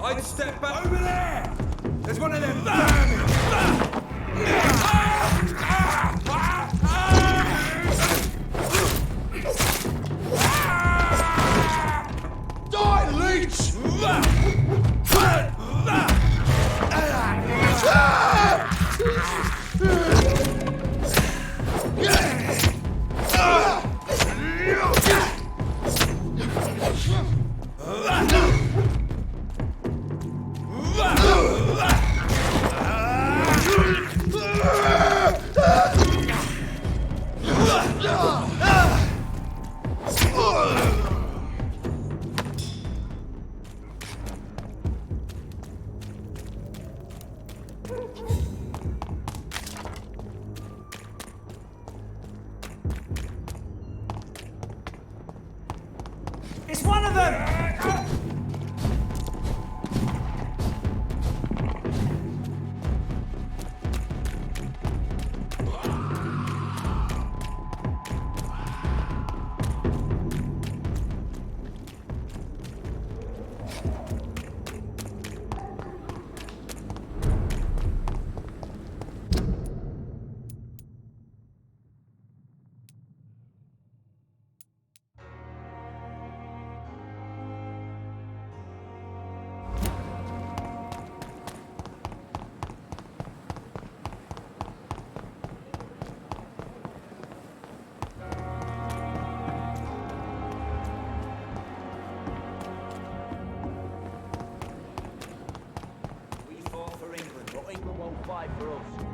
I'd step back. Over there! There's one of them vermin! Die, leech! It's one of them! For us.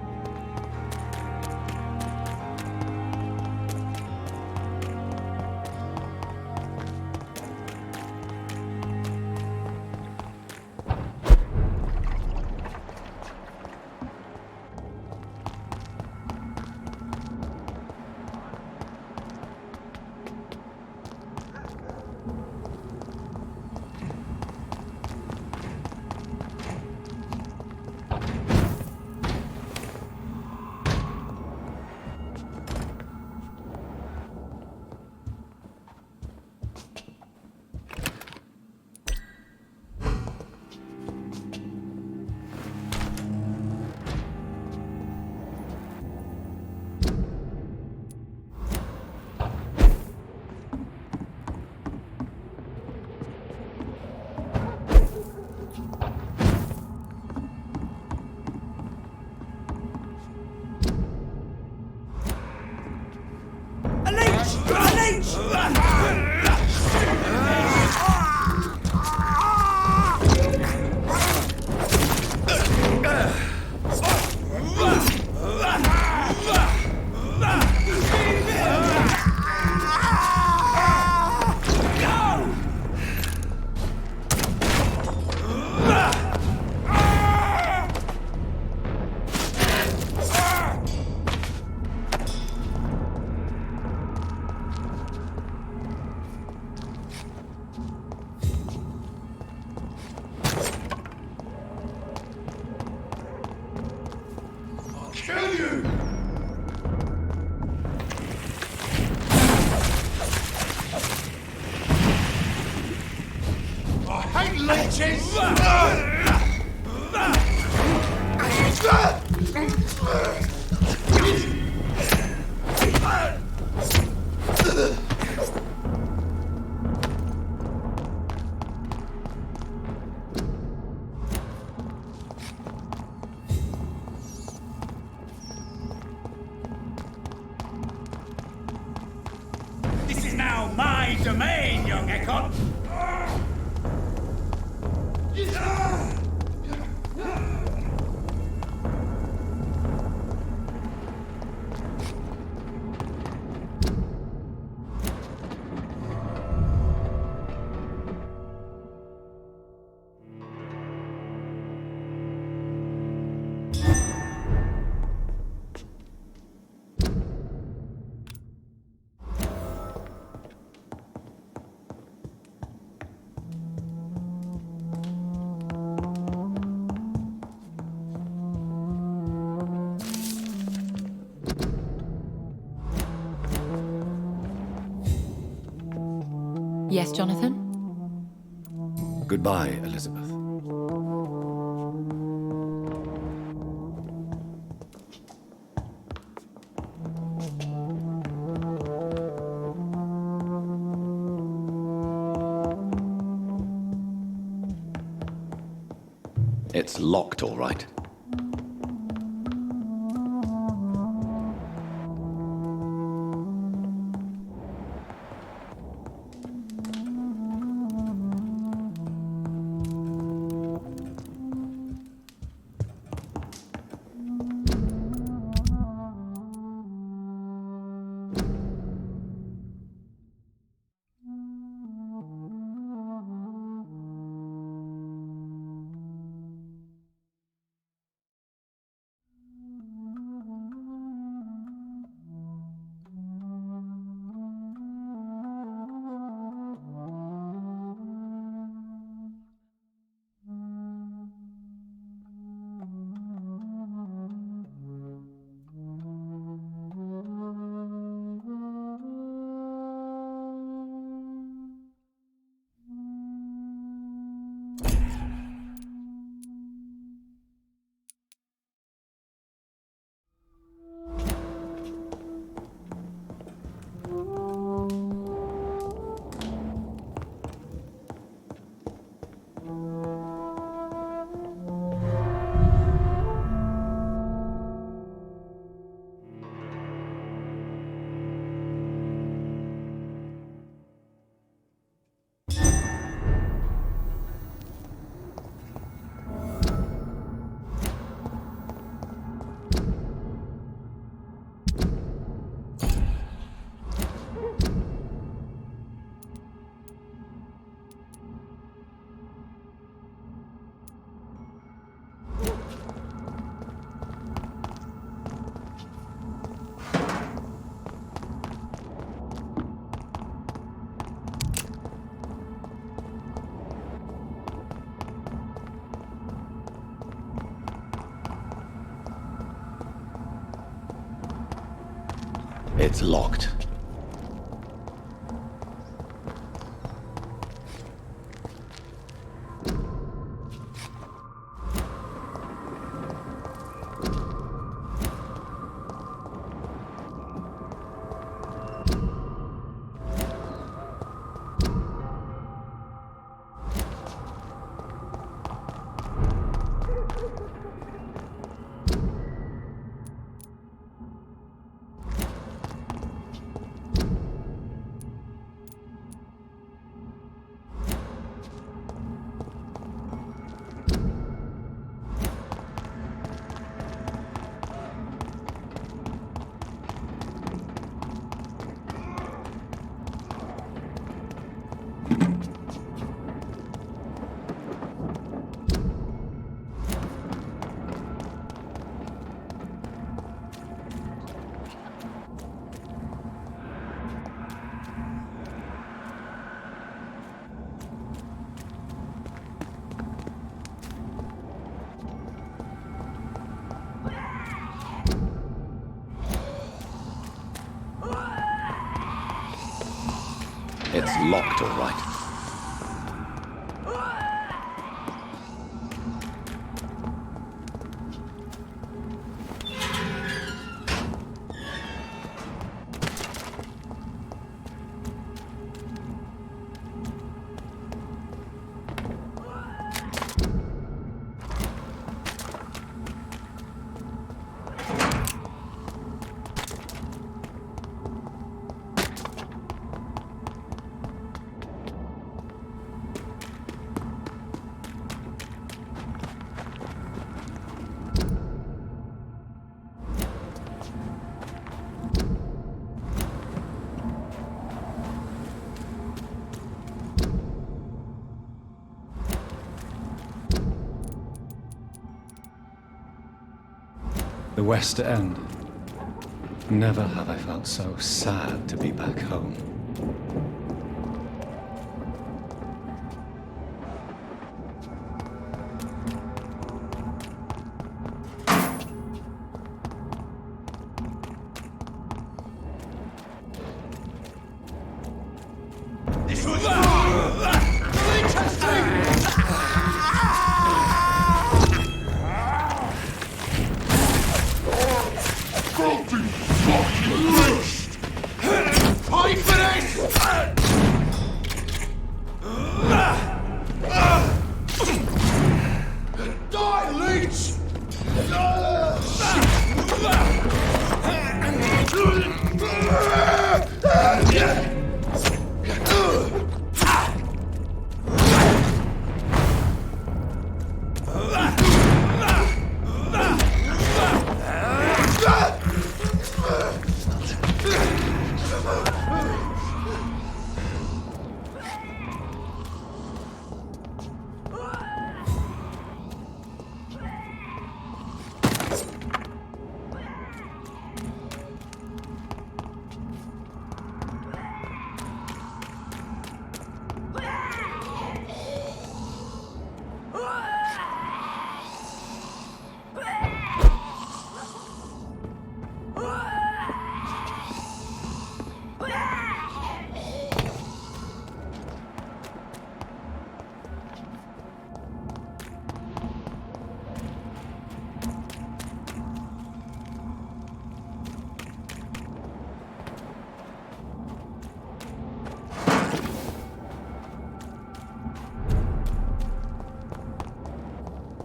This is now my domain, young Ekon. Yes, Jonathan? Goodbye, Elizabeth. It's locked, all right. It's locked. It's locked, all right. The West End. Never have I felt so sad to be back home. This was interesting! Filthy fucking beast! Pay for this!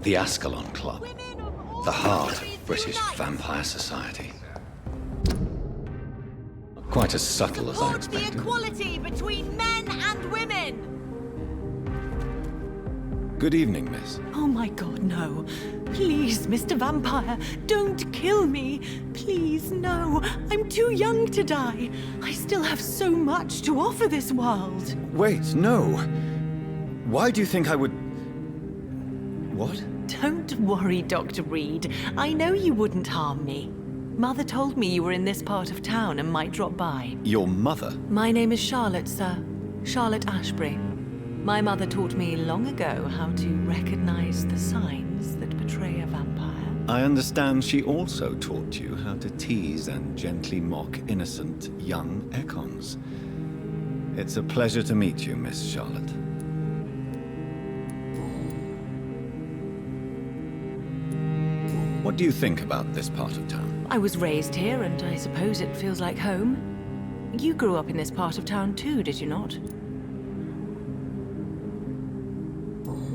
The Ascalon Club. The heart of British vampire society. Quite as subtle as I Support the expected. equality between men and women! Good evening, miss. Oh my god, no. Please, Mr. Vampire, don't kill me. Please, no. I'm too young to die. I still have so much to offer this world. Wait, no. Why do you think I would... What? Don't worry, Dr. Reed. I know you wouldn't harm me. Mother told me you were in this part of town and might drop by. Your mother? My name is Charlotte, sir. Charlotte Ashbury. My mother taught me long ago how to recognize the signs that betray a vampire. I understand she also taught you how to tease and gently mock innocent young Econs. It's a pleasure to meet you, Miss Charlotte. What do you think about this part of town? I was raised here, and I suppose it feels like home. You grew up in this part of town too, did you not?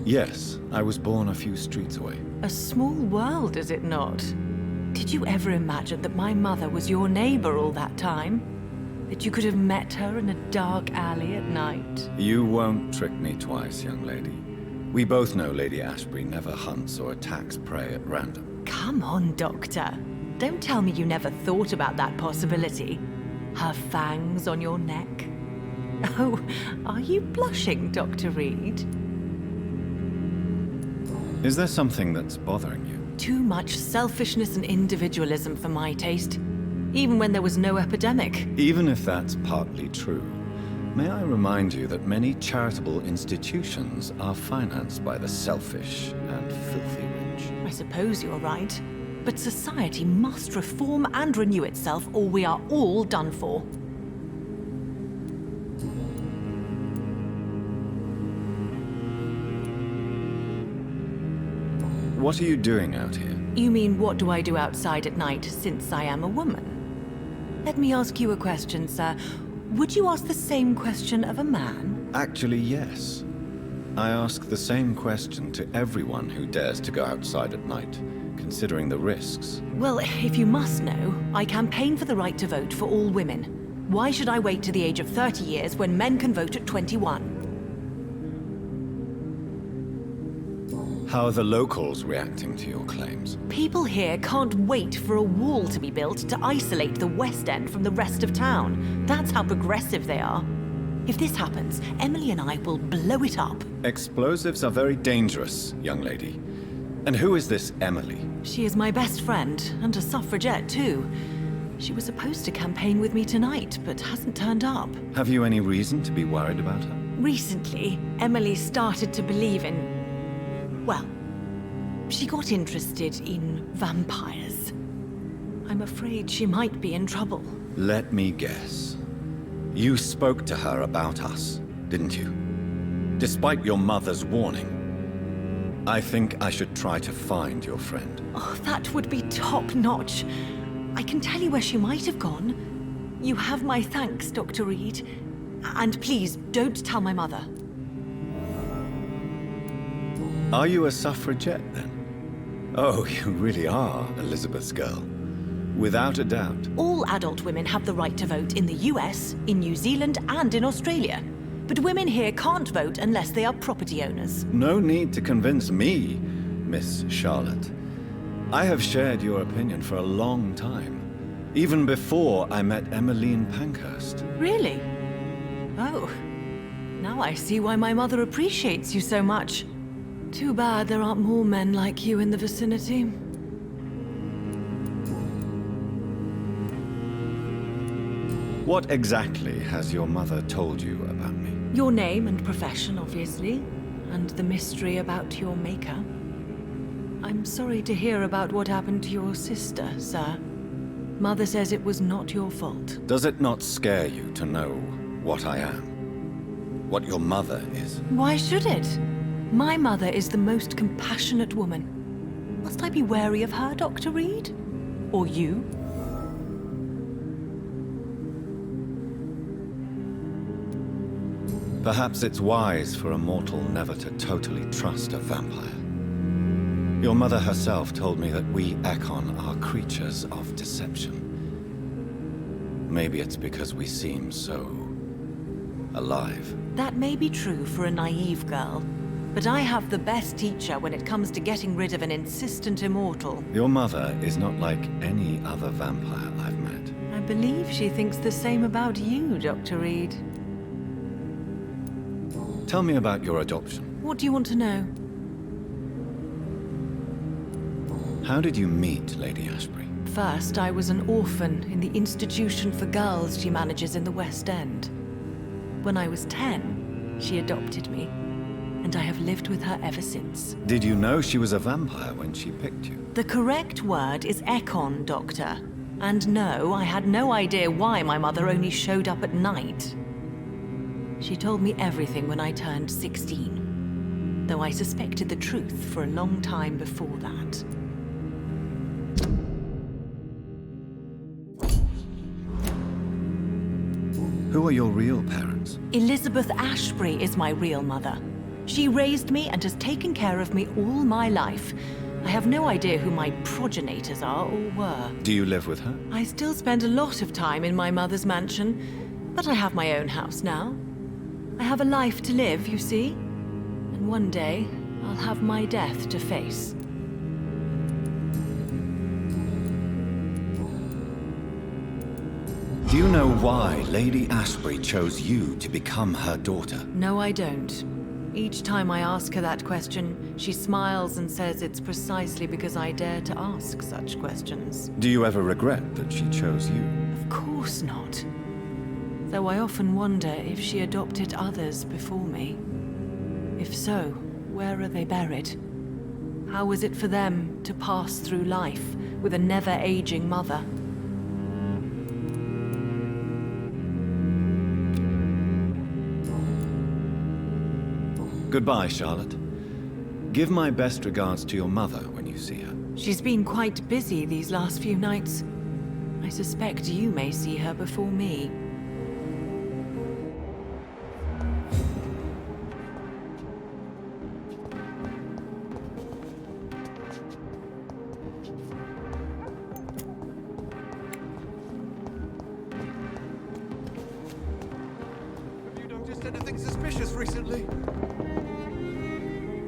Yes, I was born a few streets away. A small world, is it not? Did you ever imagine that my mother was your neighbor all that time? That you could have met her in a dark alley at night? You won't trick me twice, young lady. We both know Lady Ashbury never hunts or attacks prey at random. Come on, Doctor. Don't tell me you never thought about that possibility. Her fangs on your neck. Oh, are you blushing, Dr. Reed? Is there something that's bothering you? Too much selfishness and individualism for my taste. Even when there was no epidemic. Even if that's partly true, may I remind you that many charitable institutions are financed by the selfish and filthy rich. I suppose you're right. But society must reform and renew itself, or we are all done for. What are you doing out here? You mean, what do I do outside at night since I am a woman? Let me ask you a question, sir. Would you ask the same question of a man? Actually, yes. I ask the same question to everyone who dares to go outside at night, considering the risks. Well, if you must know, I campaign for the right to vote for all women. Why should I wait to the age of 30 years when men can vote at 21? How are the locals reacting to your claims? People here can't wait for a wall to be built to isolate the West End from the rest of town. That's how progressive they are. If this happens, Emily and I will blow it up. Explosives are very dangerous, young lady. And who is this Emily? She is my best friend, and a suffragette too. She was supposed to campaign with me tonight, but hasn't turned up. Have you any reason to be worried about her? Recently, Emily started to believe in... well, she got interested in vampires. I'm afraid she might be in trouble. Let me guess. You spoke to her about us, didn't you? Despite your mother's warning. I think I should try to find your friend. Oh, that would be top-notch. I can tell you where she might have gone. You have my thanks, Dr. Reed. And please, don't tell my mother. Are you a suffragette, then? Oh, you really are Elizabeth's girl. Without a doubt. All adult women have the right to vote in the US, in New Zealand, and in Australia. But women here can't vote unless they are property owners. No need to convince me, Miss Charlotte. I have shared your opinion for a long time. Even before I met Emmeline Pankhurst. Really? Oh. Now I see why my mother appreciates you so much. Too bad there aren't more men like you in the vicinity. What exactly has your mother told you about me? Your name and profession, obviously, and the mystery about your maker. I'm sorry to hear about what happened to your sister, sir. Mother says it was not your fault. Does it not scare you to know what I am? What your mother is? Why should it? My mother is the most compassionate woman. Must I be wary of her, Dr. Reed? Or you? Perhaps it's wise for a mortal never to totally trust a vampire. Your mother herself told me that we Ekon are creatures of deception. Maybe it's because we seem so... alive. That may be true for a naive girl, but I have the best teacher when it comes to getting rid of an insistent immortal. Your mother is not like any other vampire I've met. I believe she thinks the same about you, Dr. Reed. Tell me about your adoption. What do you want to know? How did you meet Lady Ashbury? First, I was an orphan in the institution for girls she manages in the West End. When I was 10, she adopted me, and I have lived with her ever since. Did you know she was a vampire when she picked you? The correct word is Ekon, Doctor. And no, I had no idea why my mother only showed up at night. She told me everything when I turned 16, though I suspected the truth for a long time before that. Who are your real parents? Elizabeth Ashbury is my real mother. She raised me and has taken care of me all my life. I have no idea who my progenitors are or were. Do you live with her? I still spend a lot of time in my mother's mansion, but I have my own house now. I have a life to live, you see. And one day, I'll have my death to face. Do you know why Lady Ashbury chose you to become her daughter? No, I don't. Each time I ask her that question, she smiles and says it's precisely because I dare to ask such questions. Do you ever regret that she chose you? Of course not. Though I often wonder if she adopted others before me. If so, where are they buried? How was it for them to pass through life with a never-aging mother? Goodbye, Charlotte. Give my best regards to your mother when you see her. She's been quite busy these last few nights. I suspect you may see her before me. Have you noticed anything suspicious recently?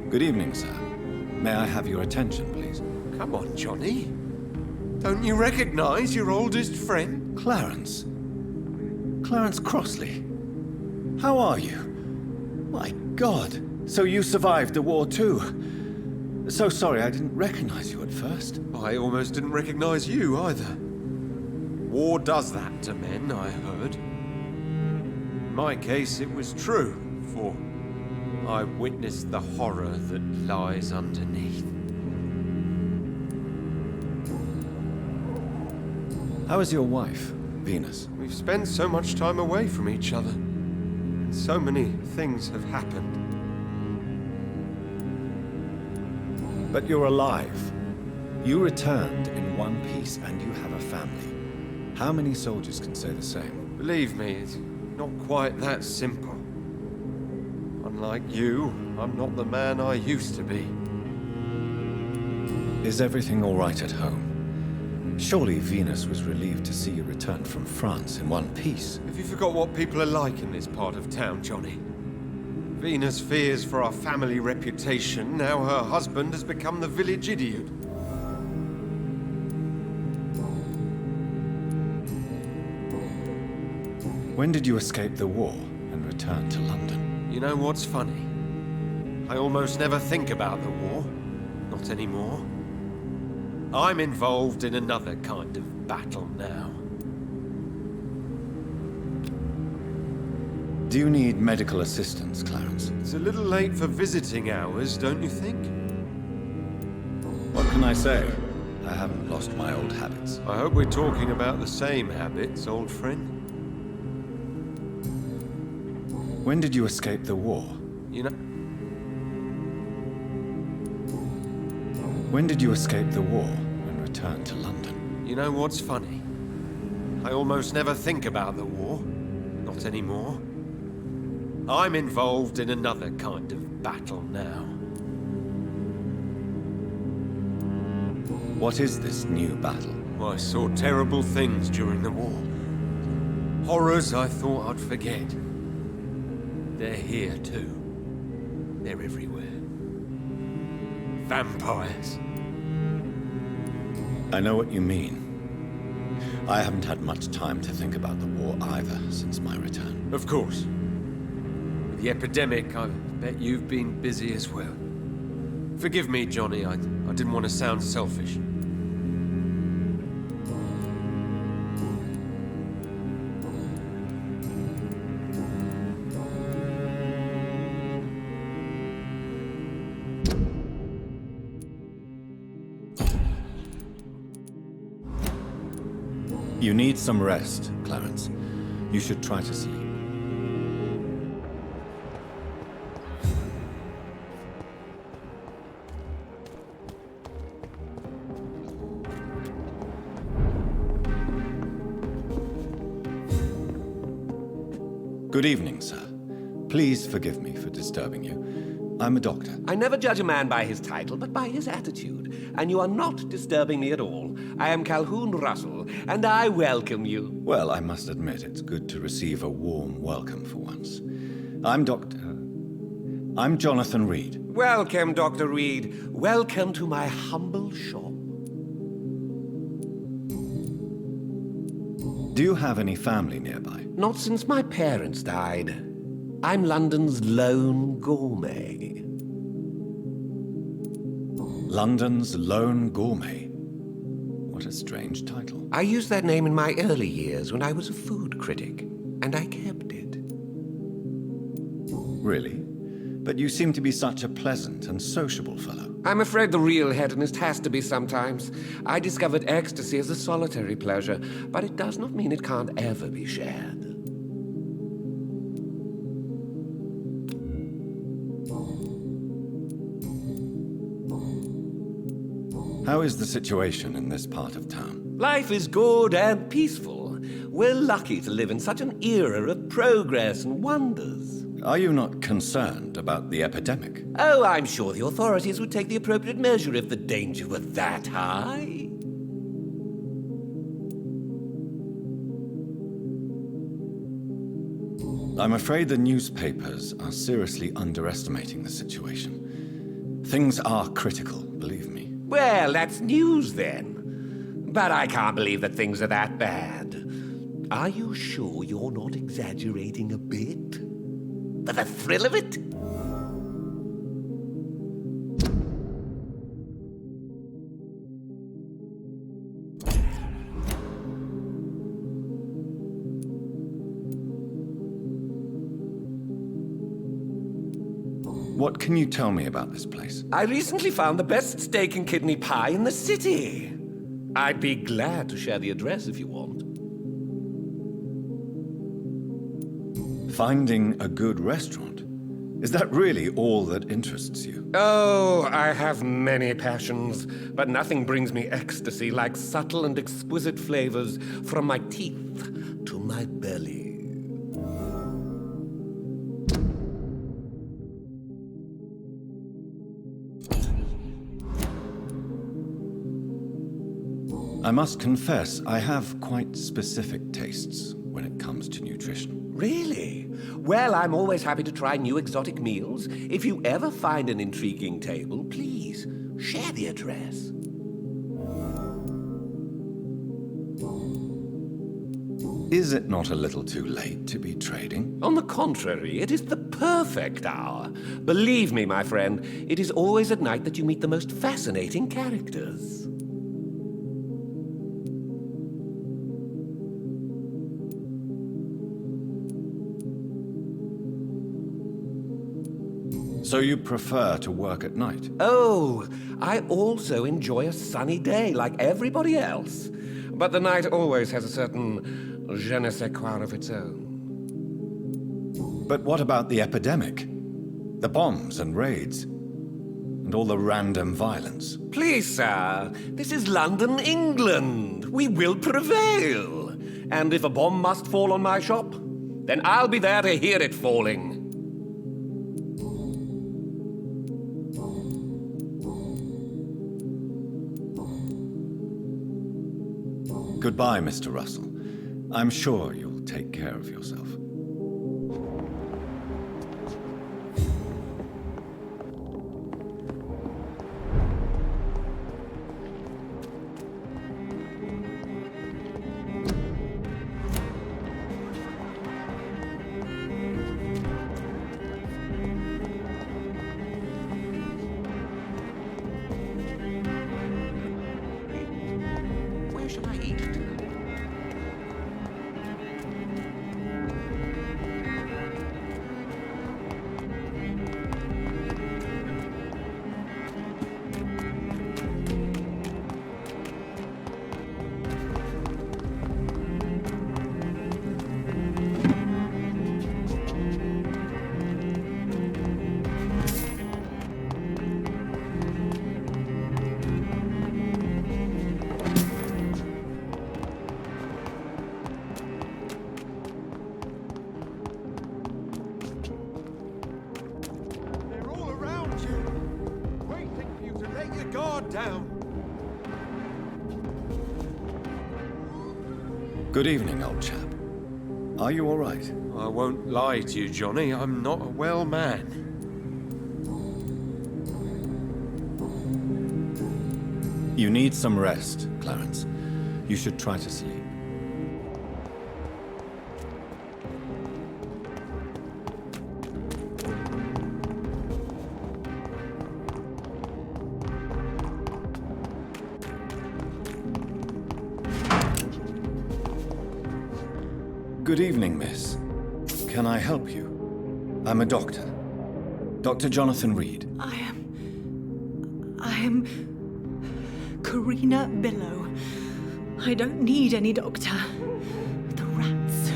Good evening, sir. May I have your attention, please? Come on, Johnny. Don't you recognize your oldest friend? Clarence. Clarence Crossley. How are you? My God. So you survived the war too. So sorry I didn't recognize you at first. I almost didn't recognize you either. War does that to men, I heard. In my case, it was true, for I witnessed the horror that lies underneath. How is your wife, Venus? We've spent so much time away from each other, and so many things have happened. But you're alive. You returned in one piece and you have a family. How many soldiers can say the same? Believe me, it's not quite that simple. Unlike you, I'm not the man I used to be. Is everything all right at home? Surely Venus was relieved to see you return from France in one piece. Have you forgot what people are like in this part of town, Johnny? Venus fears for our family reputation. Now her husband has become the village idiot. When did you escape the war and return to London? You know what's funny? I almost never think about the war. Not anymore. I'm involved in another kind of battle now. Do you need medical assistance, Clarence? It's a little late for visiting hours, don't you think? What can I say? I haven't lost my old habits. I hope we're talking about the same habits, old friend. When did you escape the war? You know... When did you escape the war and return to London? You know what's funny? I almost never think about the war. Not anymore. I'm involved in another kind of battle now. What is this new battle? I saw terrible things during the war. Horrors I thought I'd forget. They're here too. They're everywhere. Vampires. I know what you mean. I haven't had much time to think about the war either since my return. Of course. With the epidemic, I bet you've been busy as well. Forgive me, Johnny. I didn't want to sound selfish. You need some rest, Clarence. You should try to sleep. Good evening, sir. Please forgive me for disturbing you. I'm a doctor. I never judge a man by his title, but by his attitude. And you are not disturbing me at all. I am Calhoun Russell, and I welcome you. Well, I must admit it's good to receive a warm welcome for once. I'm Jonathan Reed. Welcome, Dr. Reed. Welcome to my humble shop. Do you have any family nearby? Not since my parents died. I'm London's lone gourmet. London's lone gourmet? What a strange title. I used that name in my early years when I was a food critic, and I kept it. Really? But you seem to be such a pleasant and sociable fellow. I'm afraid the real hedonist has to be sometimes. I discovered ecstasy as a solitary pleasure, but it does not mean it can't ever be shared. How is the situation in this part of town? Life is good and peaceful. We're lucky to live in such an era of progress and wonders. Are you not concerned about the epidemic? Oh, I'm sure the authorities would take the appropriate measure if the danger were that high. I'm afraid the newspapers are seriously underestimating the situation. Things are critical, believe me. Well, that's news then. But I can't believe that things are that bad. Are you sure you're not exaggerating a bit? For the thrill of it? What can you tell me about this place? I recently found the best steak and kidney pie in the city. I'd be glad to share the address if you want. Finding a good restaurant? Is that really all that interests you? Oh, I have many passions, but nothing brings me ecstasy like subtle and exquisite flavors from my teeth to my belly. I must confess, I have quite specific tastes when it comes to nutrition. Really? Well, I'm always happy to try new exotic meals. If you ever find an intriguing table, please share the address. Is it not a little too late to be trading? On the contrary, it is the perfect hour. Believe me, my friend, it is always at night that you meet the most fascinating characters. So you prefer to work at night? Oh, I also enjoy a sunny day like everybody else. But the night always has a certain je ne sais quoi of its own. But what about the epidemic? The bombs and raids? And all the random violence? Please, sir, this is London, England. We will prevail. And if a bomb must fall on my shop, then I'll be there to hear it falling. Goodbye, Mr. Russell. I'm sure you'll take care of yourself. Where should I eat? They're all around you, waiting for you to let your guard down. Good evening, old chap. Are you all right? I won't lie to you, Johnny. I'm not a well man. You need some rest, Clarence. You should try to sleep. Good evening, miss. Can I help you? I'm a doctor. Dr. Jonathan Reed. I am Karina Billow. I don't need any doctor. The rats.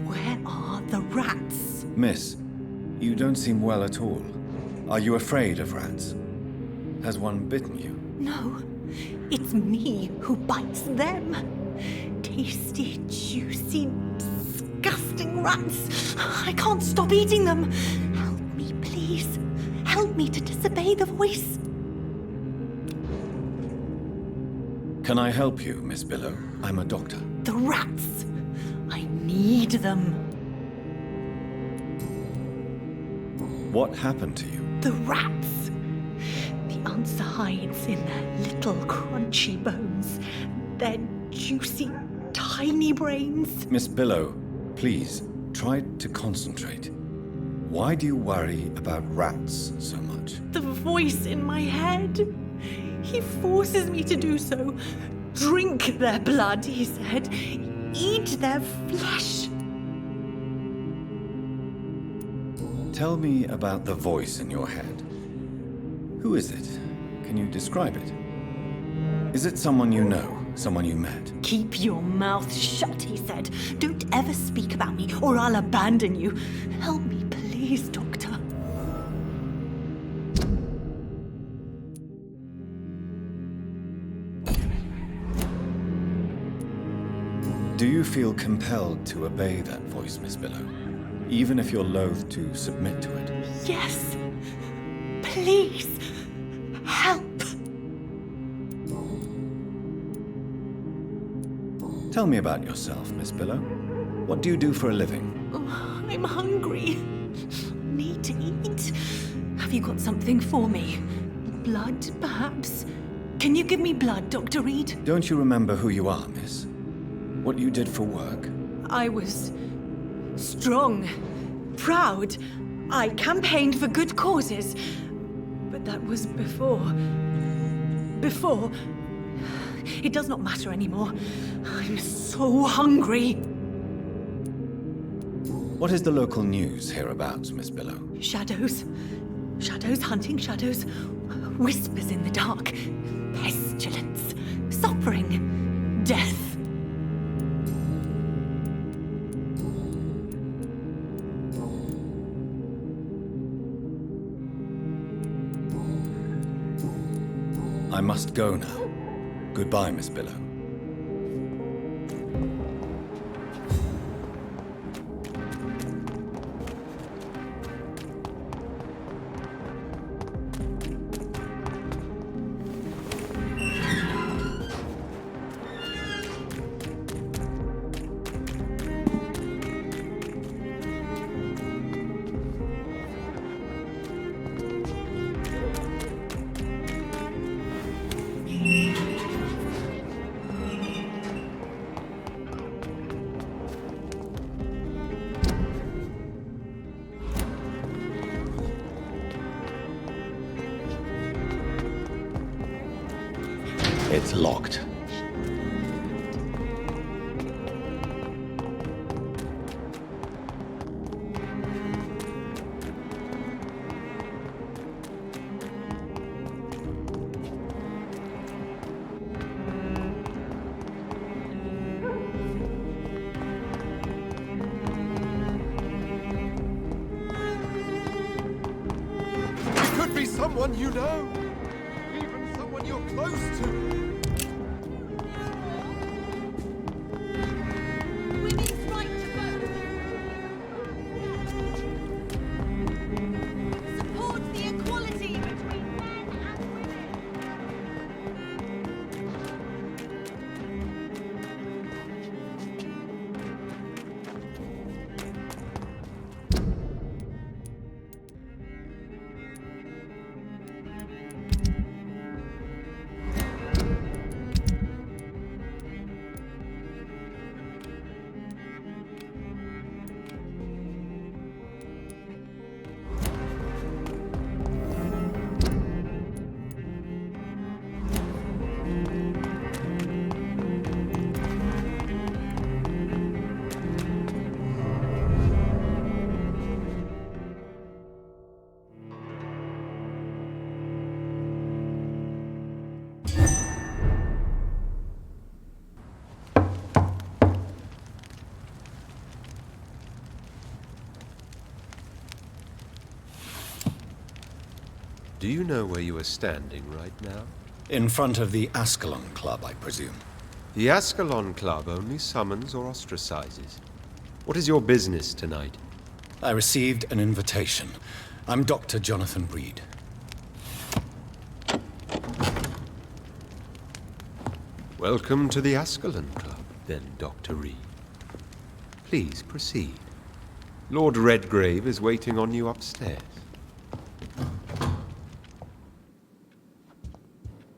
Where are the rats? Miss, you don't seem well at all. Are you afraid of rats? Has one bitten you? No, it's me who bites them. Tasty, juicy, disgusting rats. I can't stop eating them. Help me, please. Help me to disobey the voice. Can I help you, Miss Billow? I'm a doctor. The rats. I need them. What happened to you? The rats. The answer hides in their little crunchy bones. Their juicy, tiny brains. Miss Billow, please, try to concentrate. Why do you worry about rats so much? The voice in my head. He forces me to do so. Drink their blood, he said. Eat their flesh. Tell me about the voice in your head. Who is it? Can you describe it? Is it someone you know? Someone you met? Keep your mouth shut, he said. Don't ever speak about me, or I'll abandon you. Help me, please, Doctor. Do you feel compelled to obey that voice, Miss Billow? Even if you're loath to submit to it? Yes. Please. Help. Tell me about yourself, Miss Billow. What do you do for a living? Oh, I'm hungry. Need to eat. Have you got something for me? Blood, perhaps? Can you give me blood, Dr. Reed? Don't you remember who you are, miss? What you did for work? I was strong, proud. I campaigned for good causes. But that was before. Before. It does not matter anymore. I'm so hungry. What is the local news hereabouts, Miss Billow? Shadows. Shadows hunting shadows. Whispers in the dark. Pestilence. Suffering. Death. I must go now. Goodbye, Miss Billow. It's locked. It could be someone you know. Even someone you're close to. Women's right to vote. Support the equality between men and women. Do you know where you are standing right now? In front of the Ascalon Club, I presume. The Ascalon Club only summons or ostracizes. What is your business tonight? I received an invitation. I'm Dr. Jonathan Reed. Welcome to the Ascalon Club, then, Dr. Reed. Please proceed. Lord Redgrave is waiting on you upstairs.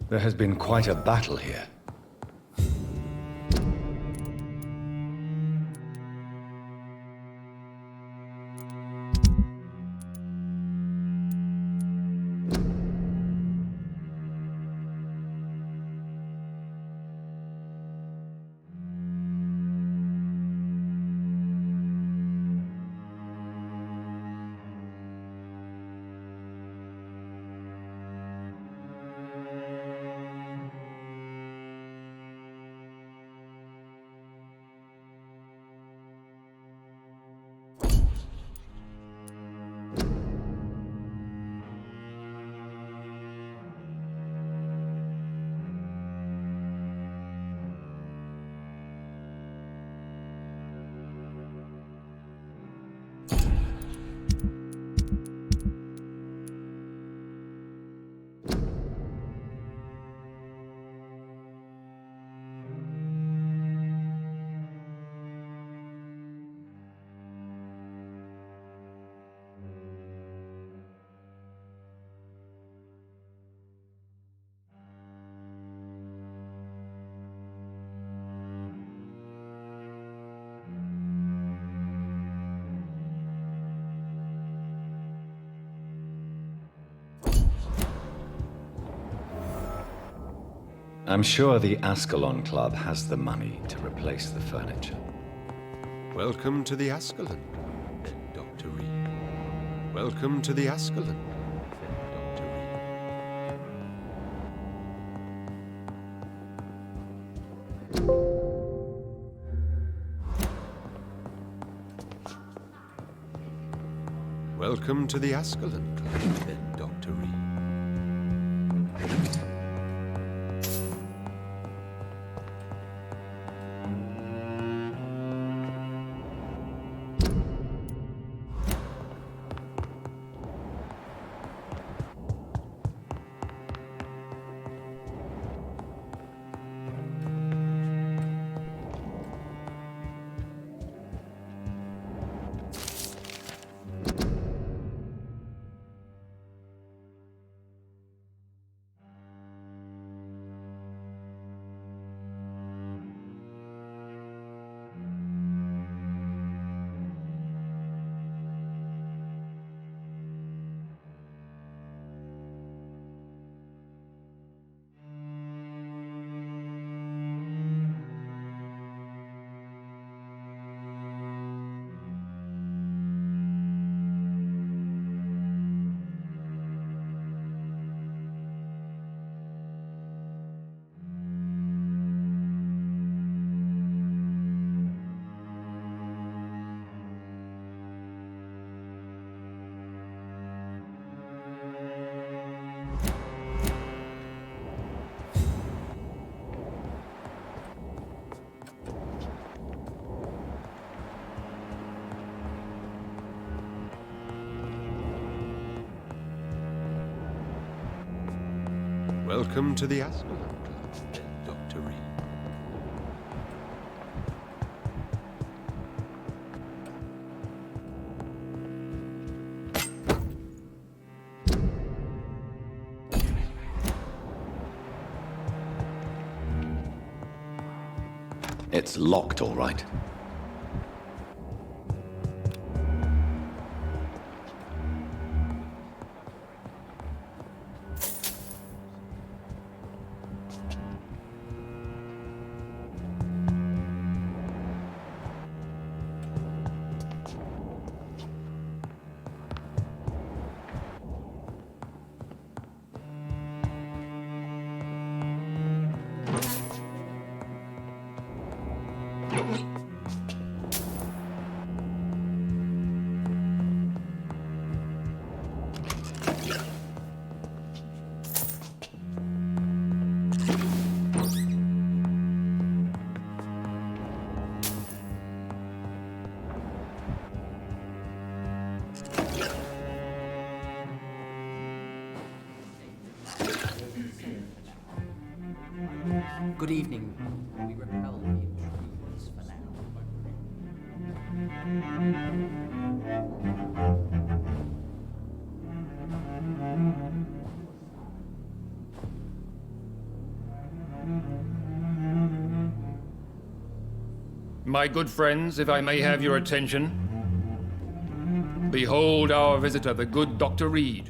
There has been quite a battle here. I'm sure the Ascalon Club has the money to replace the furniture. Welcome to the Ascalon, then, Dr. Reed. Welcome to the Ascalon, then, Dr. Reed. Welcome to the Ascalon Club, then, Dr. Reed. Welcome to the Ascalon Club, Dr. Reed. It's locked, all right. Good evening. We repel the intruders for now. My good friends, if I may have your attention. Behold our visitor, the good Dr. Reed.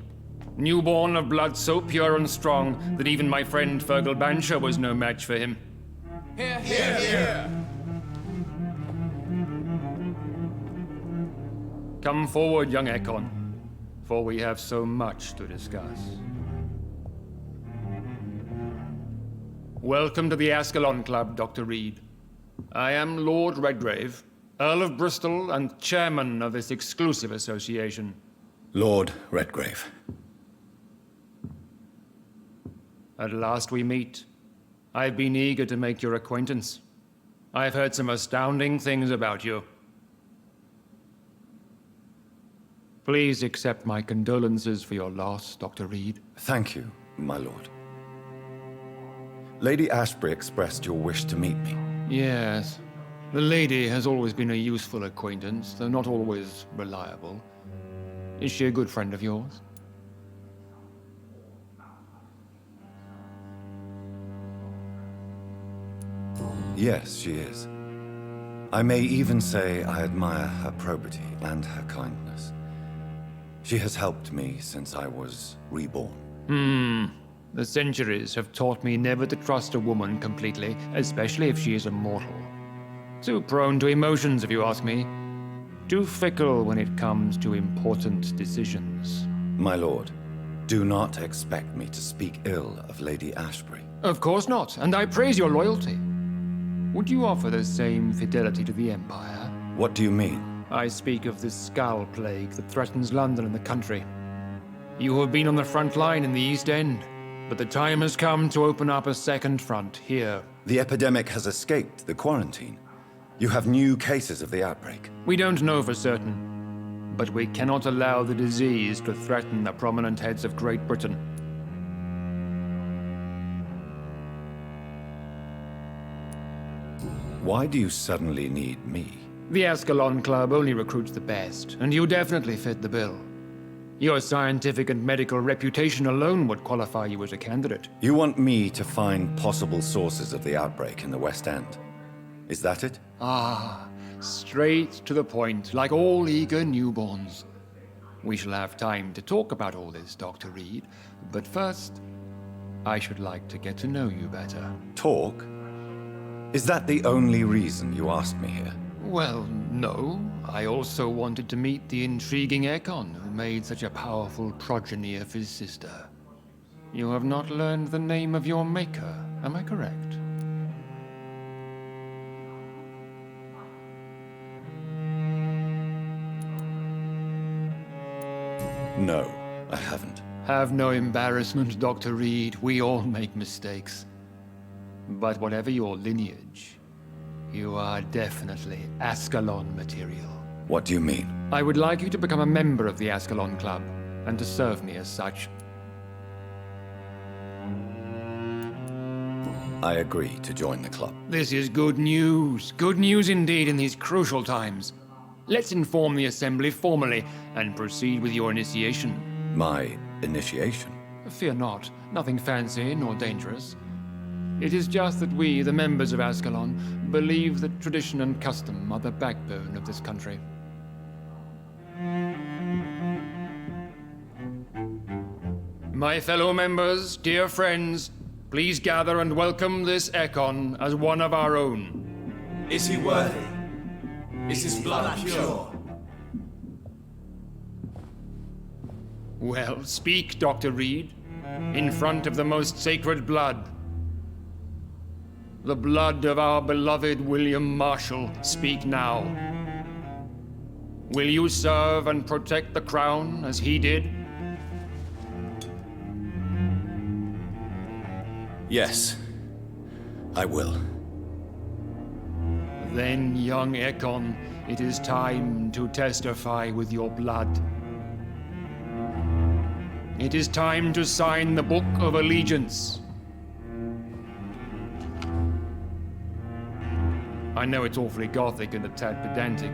Newborn of blood so pure and strong that even my friend Fergal Bansher was no match for him. Here, here, here. Come forward, young Ekon, for we have so much to discuss. Welcome to the Ascalon Club, Dr. Reed. I am Lord Redgrave, Earl of Bristol and chairman of this exclusive association. Lord Redgrave. At last we meet. I've been eager to make your acquaintance. I've heard some astounding things about you. Please accept my condolences for your loss, Dr. Reed. Thank you, my lord. Lady Ashbury expressed your wish to meet me. Yes. The lady has always been a useful acquaintance, though not always reliable. Is she a good friend of yours? Yes, she is. I may even say I admire her probity and her kindness. She has helped me since I was reborn. The centuries have taught me never to trust a woman completely, especially if she is a mortal. Too prone to emotions, if you ask me. Too fickle when it comes to important decisions. My lord, do not expect me to speak ill of Lady Ashbury. Of course not, and I praise your loyalty. Would you offer the same fidelity to the Empire? What do you mean? I speak of the Skull Plague that threatens London and the country. You have been on the front line in the East End, but the time has come to open up a second front here. The epidemic has escaped the quarantine. You have new cases of the outbreak. We don't know for certain, but we cannot allow the disease to threaten the prominent heads of Great Britain. Why do you suddenly need me? The Ascalon Club only recruits the best, and you definitely fit the bill. Your scientific and medical reputation alone would qualify you as a candidate. You want me to find possible sources of the outbreak in the West End. Is that it? Ah, straight to the point, like all eager newborns. We shall have time to talk about all this, Dr. Reed, but first, I should like to get to know you better. Talk? Is that the only reason you asked me here? Well, no. I also wanted to meet the intriguing Ekon, who made such a powerful progeny of his sister. You have not learned the name of your maker, am I correct? No, I haven't. Have no embarrassment, Dr. Reed. We all make mistakes. But whatever your lineage, you are definitely Ascalon material. What do you mean? I would like you to become a member of the Ascalon Club, and to serve me as such. I agree to join the club. This is good news. Good news indeed in these crucial times. Let's inform the Assembly formally and proceed with your initiation. My initiation? Fear not. Nothing fancy nor dangerous. It is just that we, the members of Ascalon, believe that tradition and custom are the backbone of this country. My fellow members, dear friends, please gather and welcome this Ekon as one of our own. Is he worthy? Is his blood pure? Well, speak, Dr. Reed, in front of the most sacred blood. The blood of our beloved William Marshall, speak now. Will you serve and protect the crown as he did? Yes, I will. Then, young Ekon, it is time to testify with your blood. It is time to sign the Book of Allegiance. I know it's awfully gothic and a tad pedantic,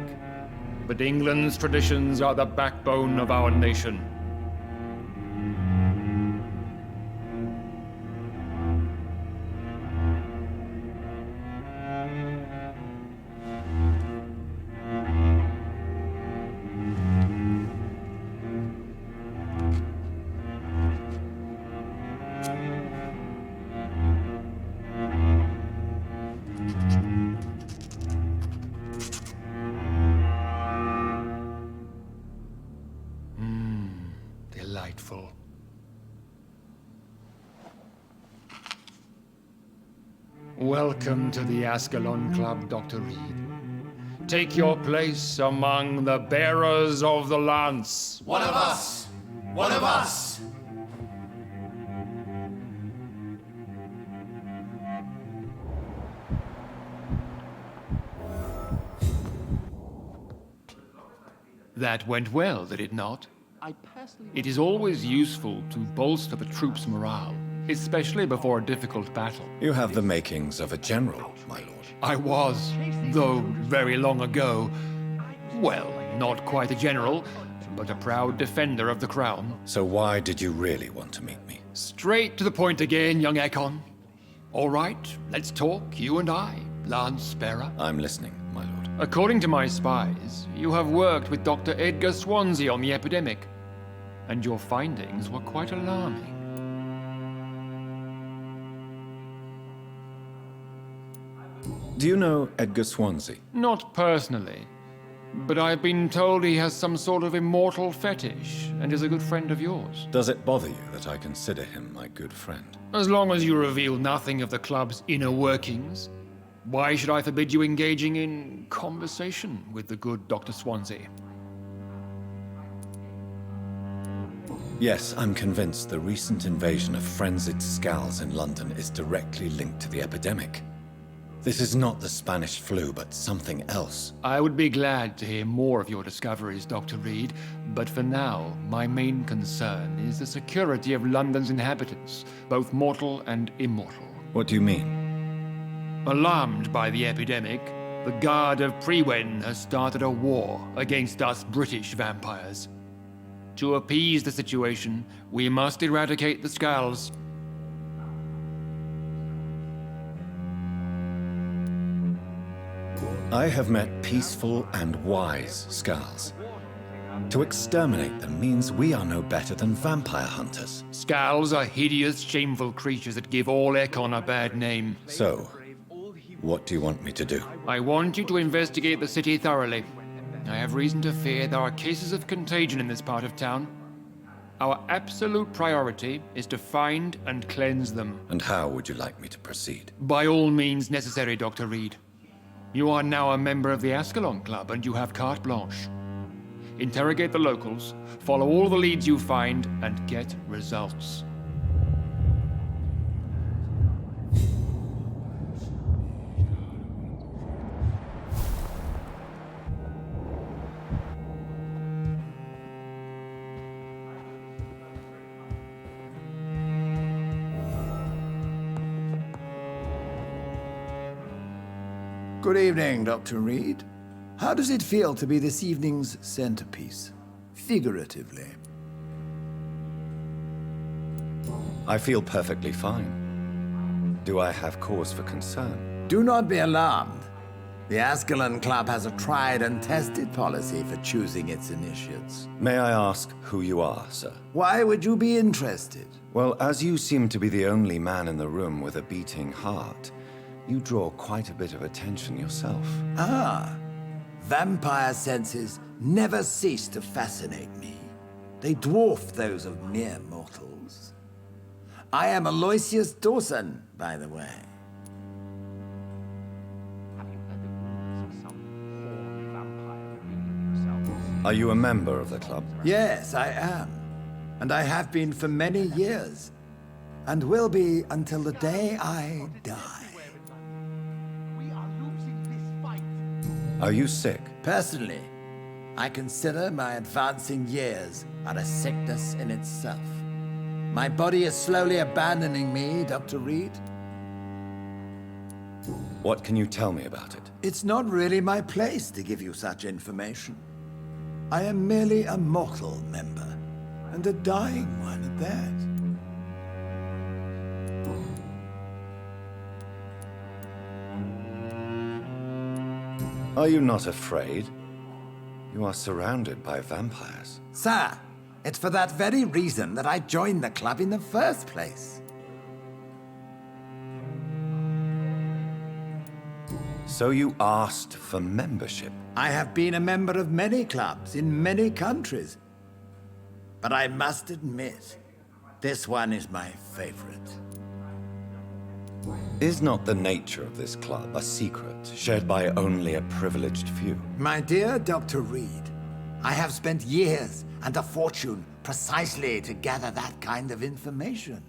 but England's traditions are the backbone of our nation. Delightful. Welcome to the Ascalon Club, Dr. Reed. Take your place among the bearers of the lance. One of us! One of us! That went well, did it not? It is always useful to bolster the troops' morale, especially before a difficult battle. You have the makings of a general, my lord. I was, though very long ago, well, not quite a general, but a proud defender of the crown. So why did you really want to meet me? Straight to the point again, young Ekon. All right, let's talk, you and I, Lance Sparrow. I'm listening, my lord. According to my spies, you have worked with Dr. Edgar Swansea on the epidemic, and your findings were quite alarming. Do you know Edgar Swansea? Not personally, but I've been told he has some sort of immortal fetish and is a good friend of yours. Does it bother you that I consider him my good friend? As long as you reveal nothing of the club's inner workings, why should I forbid you engaging in conversation with the good Dr. Swansea? Yes, I'm convinced the recent invasion of frenzied Scals in London is directly linked to the epidemic. This is not the Spanish flu, but something else. I would be glad to hear more of your discoveries, Dr. Reed, but for now, my main concern is the security of London's inhabitants, both mortal and immortal. What do you mean? Alarmed by the epidemic, the Guard of Prewen has started a war against us British vampires. To appease the situation, we must eradicate the Scals. I have met peaceful and wise Scals. To exterminate them means we are no better than vampire hunters. Scals are hideous, shameful creatures that give all Ekon a bad name. So, what do you want me to do? I want you to investigate the city thoroughly. I have reason to fear there are cases of contagion in this part of town. Our absolute priority is to find and cleanse them. And how would you like me to proceed? By all means necessary, Dr. Reed. You are now a member of the Ascalon Club and you have carte blanche. Interrogate the locals, follow all the leads you find, and get results. Good evening, Dr. Reed. How does it feel to be this evening's centerpiece? Figuratively. I feel perfectly fine. Do I have cause for concern? Do not be alarmed. The Ascalon Club has a tried and tested policy for choosing its initiates. May I ask who you are, sir? Why would you be interested? Well, as you seem to be the only man in the room with a beating heart, you draw quite a bit of attention yourself. Ah, vampire senses never cease to fascinate me. They dwarf those of mere mortals. I am Aloysius Dawson, by the way. Are you a member of the club? Yes, I am. And I have been for many years. And will be until the day I die. Are you sick? Personally, I consider my advancing years are a sickness in itself. My body is slowly abandoning me, Dr. Reed. What can you tell me about it? It's not really my place to give you such information. I am merely a mortal member, and a dying one at that. Are you not afraid? You are surrounded by vampires. Sir, it's for that very reason that I joined the club in the first place. So you asked for membership? I have been a member of many clubs in many countries. But I must admit, this one is my favorite. Is not the nature of this club a secret shared by only a privileged few? My dear Dr. Reed, I have spent years and a fortune precisely to gather that kind of information.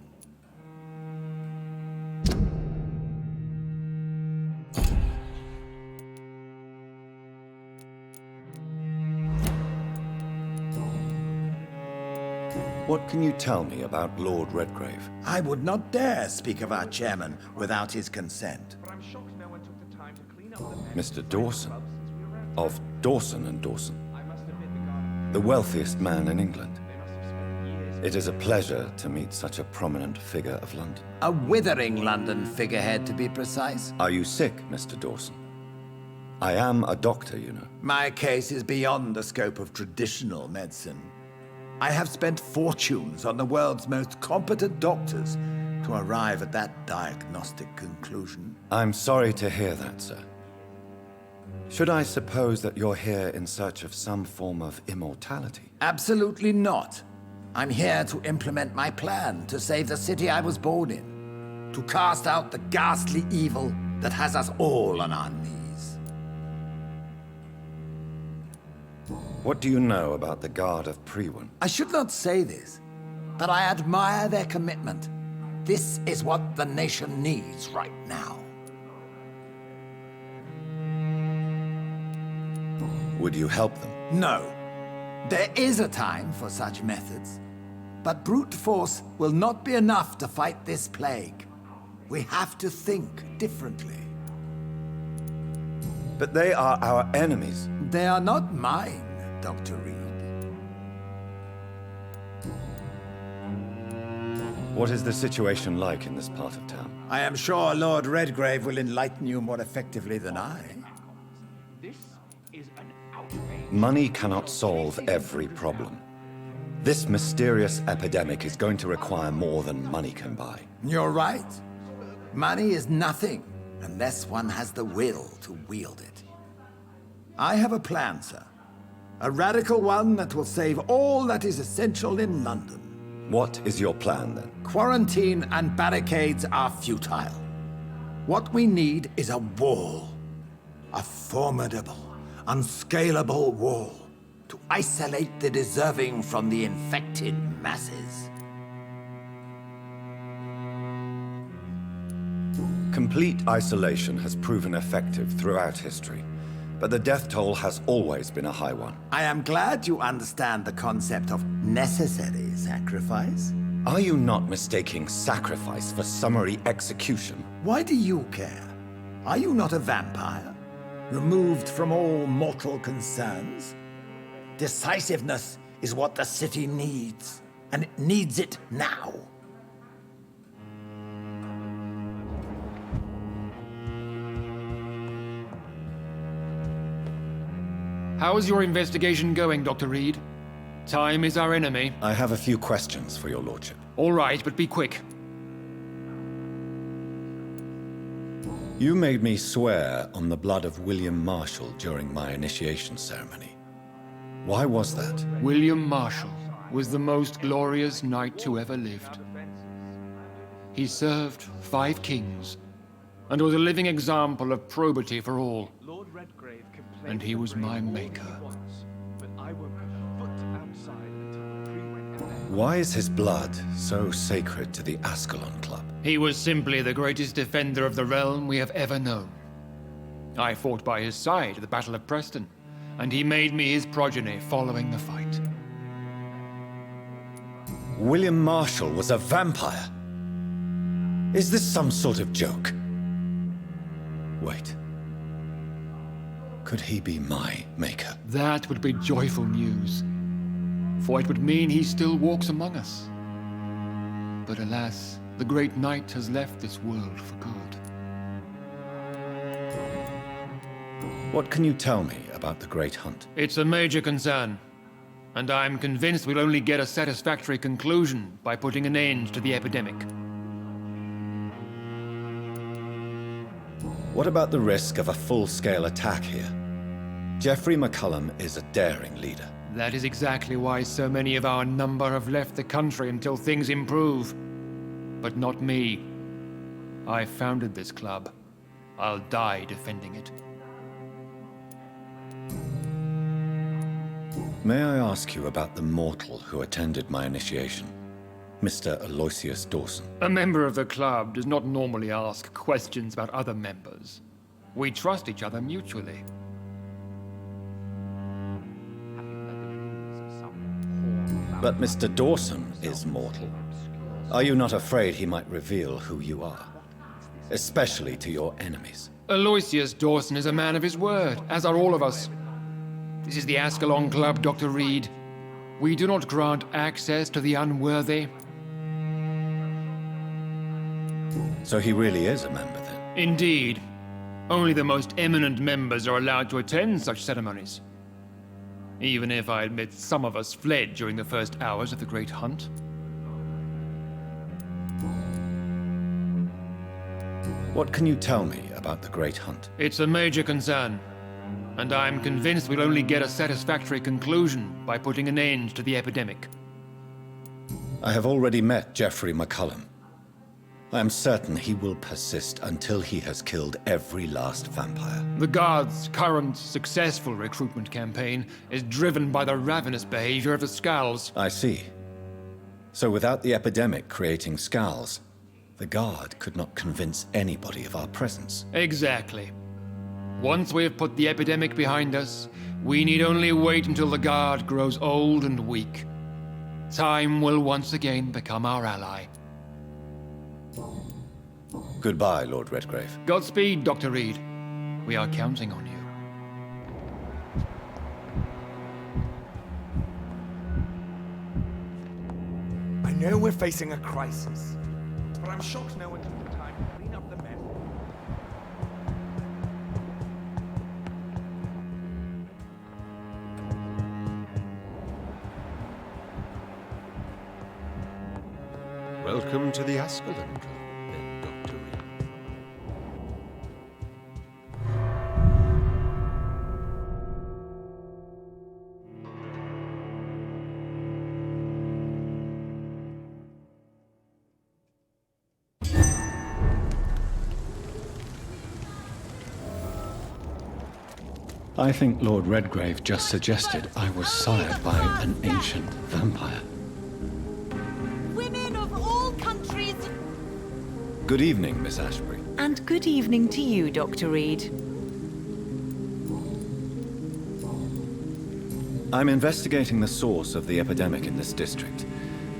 What can you tell me about Lord Redgrave? I would not dare speak of our chairman without his consent. Mr. Dawson, of Dawson and Dawson, the wealthiest man in England. It is a pleasure to meet such a prominent figure of London. A withering London figurehead, to be precise. Are you sick, Mr. Dawson? I am a doctor, you know. My case is beyond the scope of traditional medicine. I have spent fortunes on the world's most competent doctors to arrive at that diagnostic conclusion. I'm sorry to hear that, sir. Should I suppose that you're here in search of some form of immortality? Absolutely not. I'm here to implement my plan to save the city I was born in. To cast out the ghastly evil that has us all on our knees. What do you know about the Guard of Priwen? I should not say this, but I admire their commitment. This is what the nation needs right now. Would you help them? No. There is a time for such methods. But brute force will not be enough to fight this plague. We have to think differently. But they are our enemies. They are not mine, Dr. Reed. What is the situation like in this part of town? I am sure Lord Redgrave will enlighten you more effectively than I. Money cannot solve every problem. This mysterious epidemic is going to require more than money can buy. You're right. Money is nothing unless one has the will to wield it. I have a plan, sir. A radical one that will save all that is essential in London. What is your plan, then? Quarantine and barricades are futile. What we need is a wall. A formidable, unscalable wall to isolate the deserving from the infected masses. Complete isolation has proven effective throughout history, but the death toll has always been a high one. I am glad you understand the concept of necessary sacrifice. Are you not mistaking sacrifice for summary execution? Why do you care? Are you not a vampire? removed from all mortal concerns. Decisiveness is what the city needs, and it needs it now. How is your investigation going, Dr. Reed? Time is our enemy. I have a few questions for your lordship. All right, but be quick. You made me swear on the blood of William Marshall during my initiation ceremony. Why was that? William Marshall was the most glorious knight who ever lived. He served 5 kings and was a living example of probity for all. And he was my maker. Why is his blood so sacred to the Ascalon Club? He was simply the greatest defender of the realm we have ever known. I fought by his side at the Battle of Preston, and he made me his progeny following the fight. William Marshall was a vampire? Is this some sort of joke? Wait. Could he be my maker? That would be joyful news, for it would mean he still walks among us. But alas, the great knight has left this world for good. What can you tell me about the Great Hunt? It's a major concern, and I'm convinced we'll only get a satisfactory conclusion by putting an end to the epidemic. What about the risk of a full-scale attack here? Geoffrey McCullum is a daring leader. That is exactly why so many of our number have left the country until things improve. But not me. I founded this club. I'll die defending it. May I ask you about the mortal who attended my initiation? Mr. Aloysius Dawson. A member of the club does not normally ask questions about other members. We trust each other mutually. But Mr. Dawson is mortal. Are you not afraid he might reveal who you are? Especially to your enemies. Aloysius Dawson is a man of his word, as are all of us. This is the Ascalon Club, Dr. Reed. We do not grant access to the unworthy. So he really is a member, then? Indeed. Only the most eminent members are allowed to attend such ceremonies. Even if I admit some of us fled during the first hours of the Great Hunt. What can you tell me about the Great Hunt? It's a major concern, and I'm convinced we'll only get a satisfactory conclusion by putting an end to the epidemic. I have already met Geoffrey McCullum. I am certain he will persist until he has killed every last vampire. The Guard's current successful recruitment campaign is driven by the ravenous behavior of the Scowls. I see. So without the epidemic creating Scowls, the Guard could not convince anybody of our presence. Exactly. Once we have put the epidemic behind us, we need only wait until the Guard grows old and weak. Time will once again become our ally. Goodbye, Lord Redgrave. Godspeed, Dr. Reed. We are counting on you. I know we're facing a crisis, but I'm shocked no one took the time to clean up the mess. Welcome to the Ascalon Club, then, Dr. Reed. I think Lord Redgrave just suggested I was sired by an ancient vampire. Women of all countries. Good evening, Miss Ashbury. And good evening to you, Dr. Reed. I'm investigating the source of the epidemic in this district.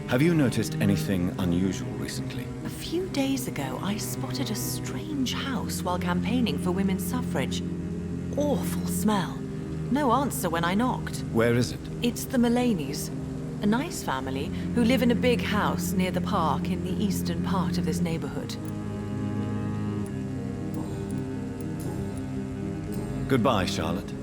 Have you noticed anything unusual recently? A few days ago, I spotted a strange house while campaigning for women's suffrage. awful smell. No answer when I knocked. Where is it? It's the Mullaneys, a nice family who live in a big house near the park in the eastern part of this neighborhood. Goodbye, Charlotte.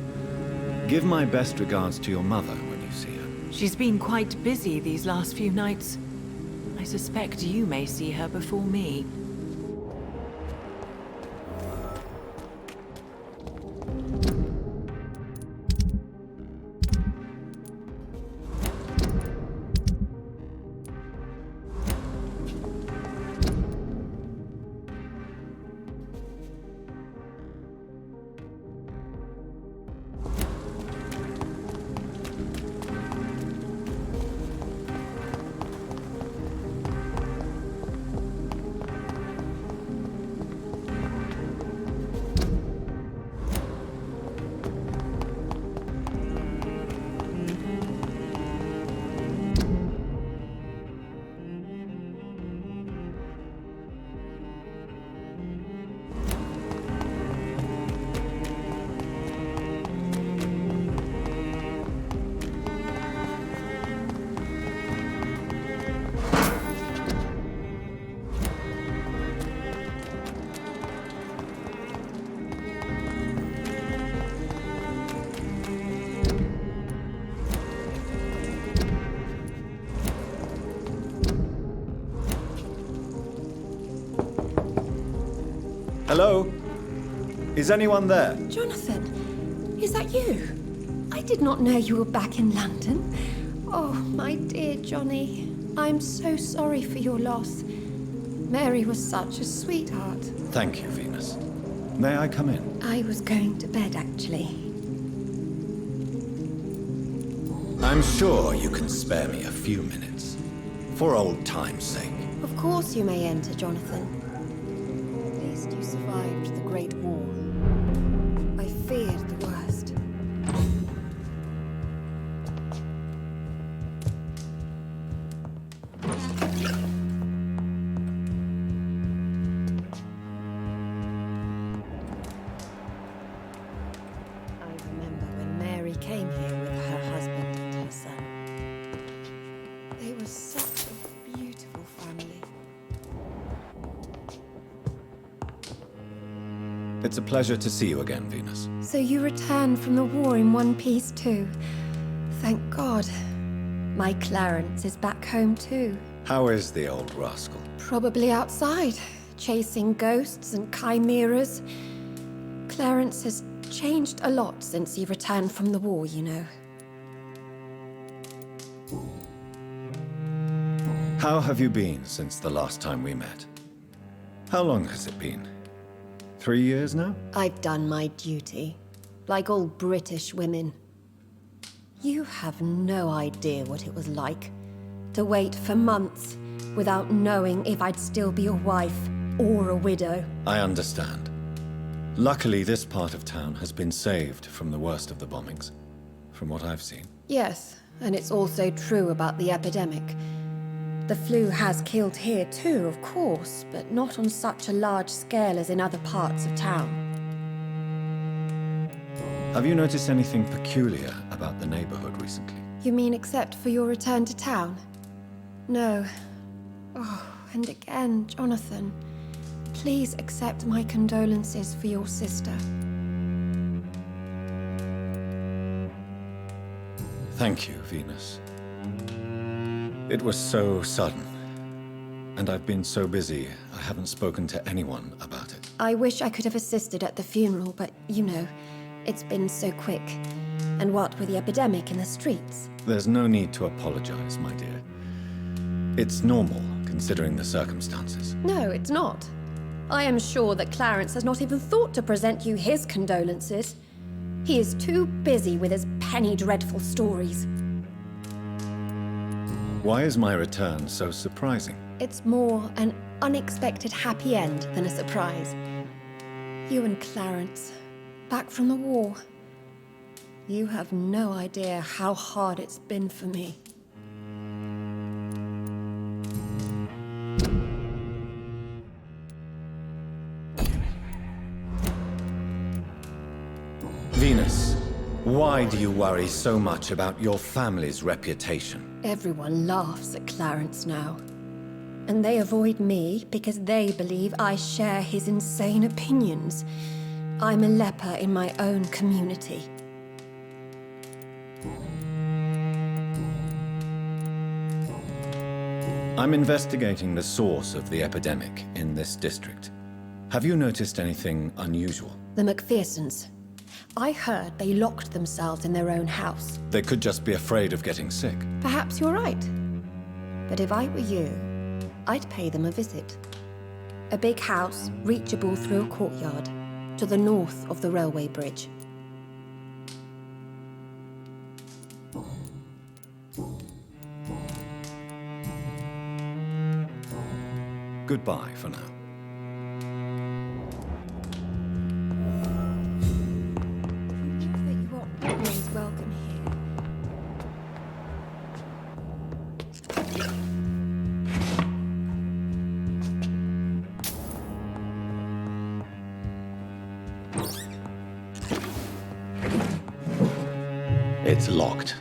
Give my best regards to your mother when you see her. She's been quite busy these last few nights. I suspect you may see her before me. Hello? Is anyone there? Jonathan, is that you? I did not know you were back in London. Oh, my dear Johnny, I'm so sorry for your loss. Mary was such a sweetheart. Thank you, Venus. May I come in? I was going to bed, actually. I'm sure you can spare me a few minutes. For old time's sake. Of course you may enter, Jonathan. At least you survived the Great War. I feared the worst. I remember when Mary came here with her husband and her son. They were such a beautiful family. It's a pleasure to see you again, Venus. So you returned from the war in one piece too. Thank God. My Clarence is back home too. How is the old rascal? Probably outside, chasing ghosts and chimeras. Clarence has changed a lot since he returned from the war, you know. How have you been since the last time we met? How long has it been? 3 years now? I've done my duty, like all British women. You have no idea what it was like to wait for months without knowing if I'd still be a wife or a widow. I understand. Luckily, this part of town has been saved from the worst of the bombings, from what I've seen. Yes, and it's also true about the epidemic. The flu has killed here too, of course, but not on such a large scale as in other parts of town. Have you noticed anything peculiar about the neighborhood recently? You mean except for your return to town? No. Oh, and again, Jonathan, please accept my condolences for your sister. Thank you, Venus. It was so sudden, and I've been so busy, I haven't spoken to anyone about it. I wish I could have assisted at the funeral, but you know, it's been so quick. And what with the epidemic in the streets? There's no need to apologize, my dear. It's normal, considering the circumstances. No, it's not. I am sure that Clarence has not even thought to present you his condolences. He is too busy with his penny dreadful stories. Why is my return so surprising? It's more an unexpected happy end than a surprise. You and Clarence, back from the war. You have no idea how hard it's been for me. Why do you worry so much about your family's reputation? Everyone laughs at Clarence now. And they avoid me because they believe I share his insane opinions. I'm a leper in my own community. I'm investigating the source of the epidemic in this district. Have you noticed anything unusual? The McPhersons. I heard they locked themselves in their own house. They could just be afraid of getting sick. Perhaps you're right. But if I were you, I'd pay them a visit. A big house, reachable through a courtyard, to the north of the railway bridge. Goodbye for now. That you are always welcome here. It's locked.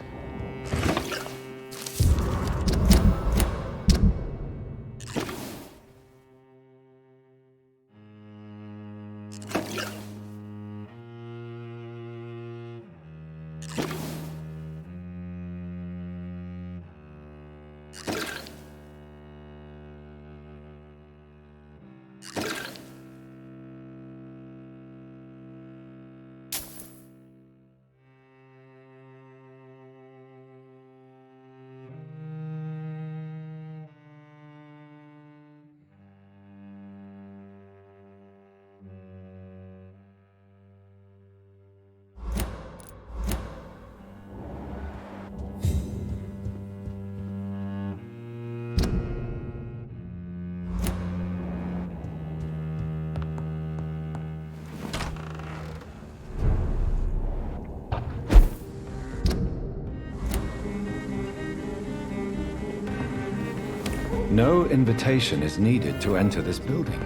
No invitation is needed to enter this building.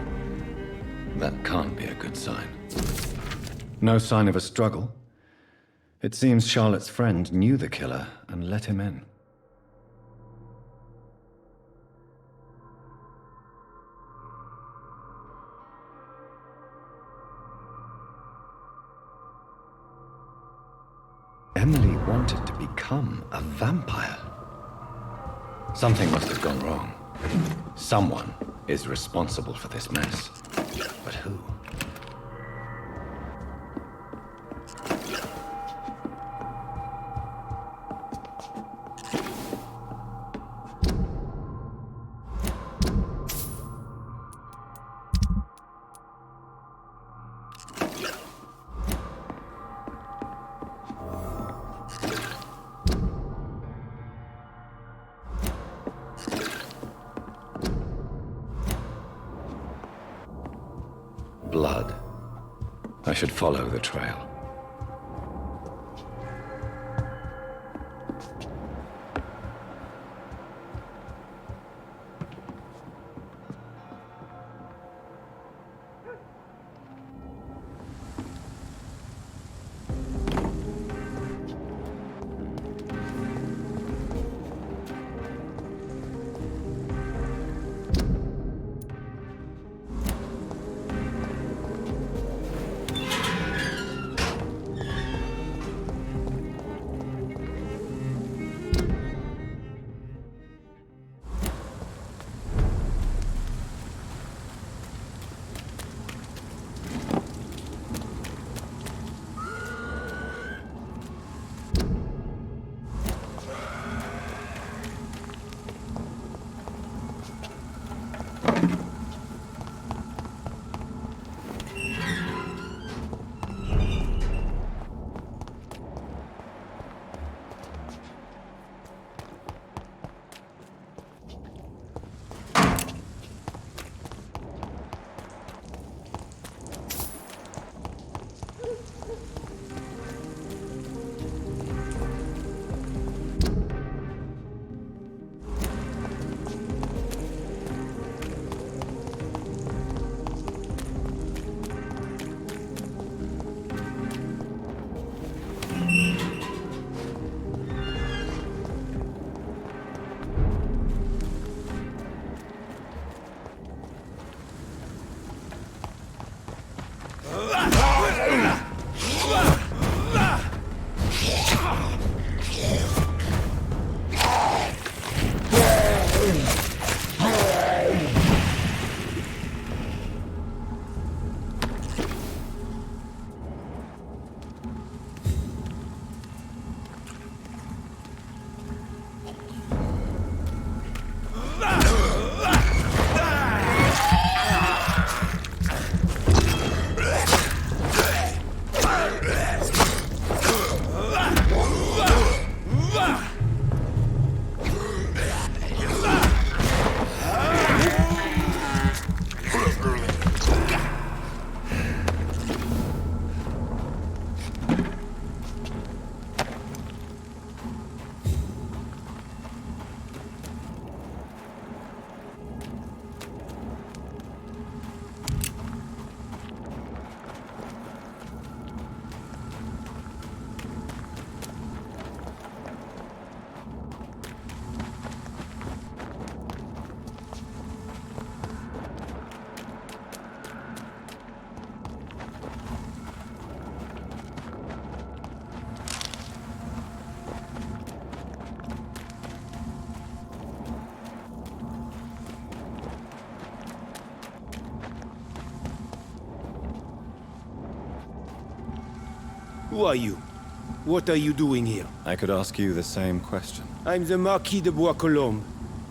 That can't be a good sign. No sign of a struggle. It seems Charlotte's friend knew the killer and let him in. Emily wanted to become a vampire. Something must have gone wrong. Someone is responsible for this mess. But who? Blood. I should follow the trail. Who are you? What are you doing here? I could ask you the same question. I'm the Marquis de Bois-Colombes,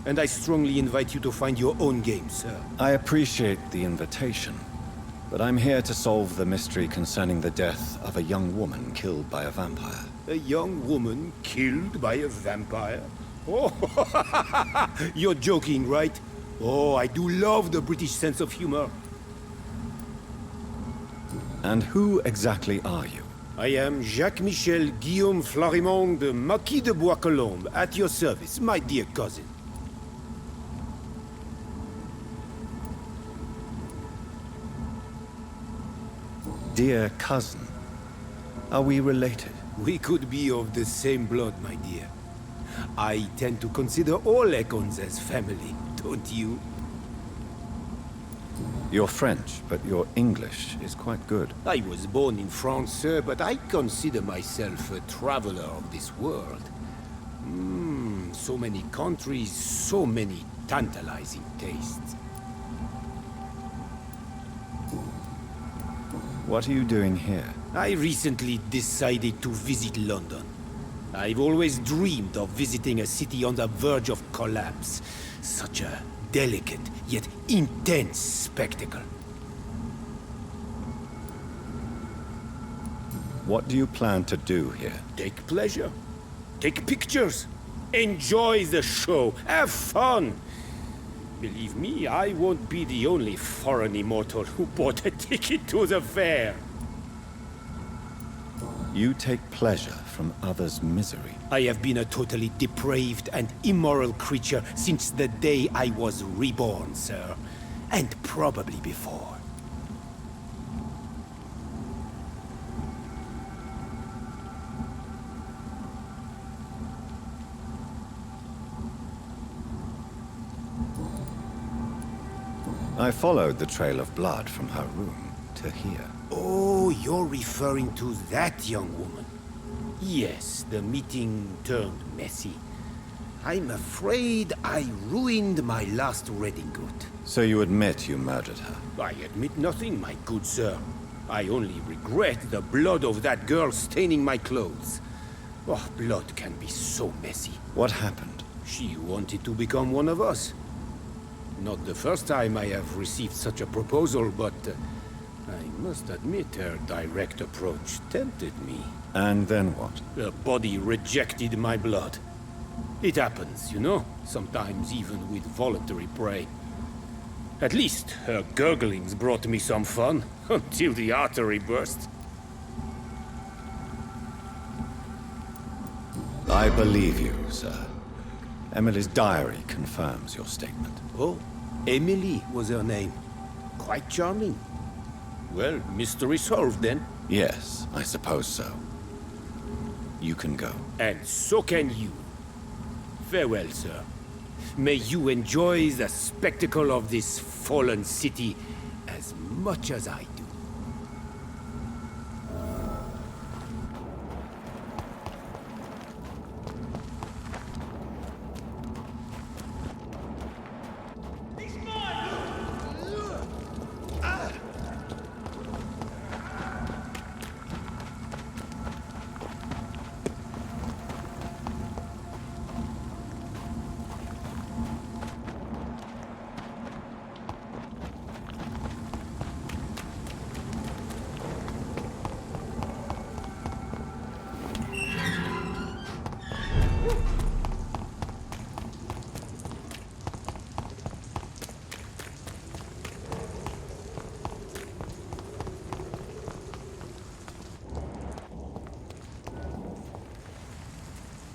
and I strongly invite you to find your own game, sir. I appreciate the invitation, but I'm here to solve the mystery concerning the death of a young woman killed by a vampire. A young woman killed by a vampire? Oh, you're joking, right? Oh, I do love the British sense of humor. And who exactly are you? I am Jacques-Michel Guillaume Florimond de Marquis de Bois-Colombes, at your service, my dear cousin. Dear cousin, are we related? We could be of the same blood, my dear. I tend to consider all Econs as family, don't you? You're French, but your English is quite good. I was born in France, sir, but I consider myself a traveler of this world. So many countries, so many tantalizing tastes. What are you doing here? I recently decided to visit London. I've always dreamed of visiting a city on the verge of collapse. Such a delicate, yet intense spectacle. What do you plan to do here? Take pleasure. Take pictures. Enjoy the show. Have fun. Believe me, I won't be the only foreign immortal who bought a ticket to the fair. You take pleasure from others' misery. I have been a totally depraved and immoral creature since the day I was reborn, sir. And probably before. I followed the trail of blood from her room to here. Oh, you're referring to that young woman. Yes, the meeting turned messy. I'm afraid I ruined my last redingote. So you admit you murdered her? I admit nothing, my good sir. I only regret the blood of that girl staining my clothes. Oh, blood can be so messy. What happened? She wanted to become one of us. Not the first time I have received such a proposal, but I must admit her direct approach tempted me. And then what? Her body rejected my blood. It happens, you know, sometimes even with voluntary prey. At least her gurglings brought me some fun, until the artery burst. I believe you, sir. Emily's diary confirms your statement. Oh, Emily was her name. Quite charming. Well, mystery solved then. Yes, I suppose so. You can go. And so can you. Farewell, sir. May you enjoy the spectacle of this fallen city as much as I do.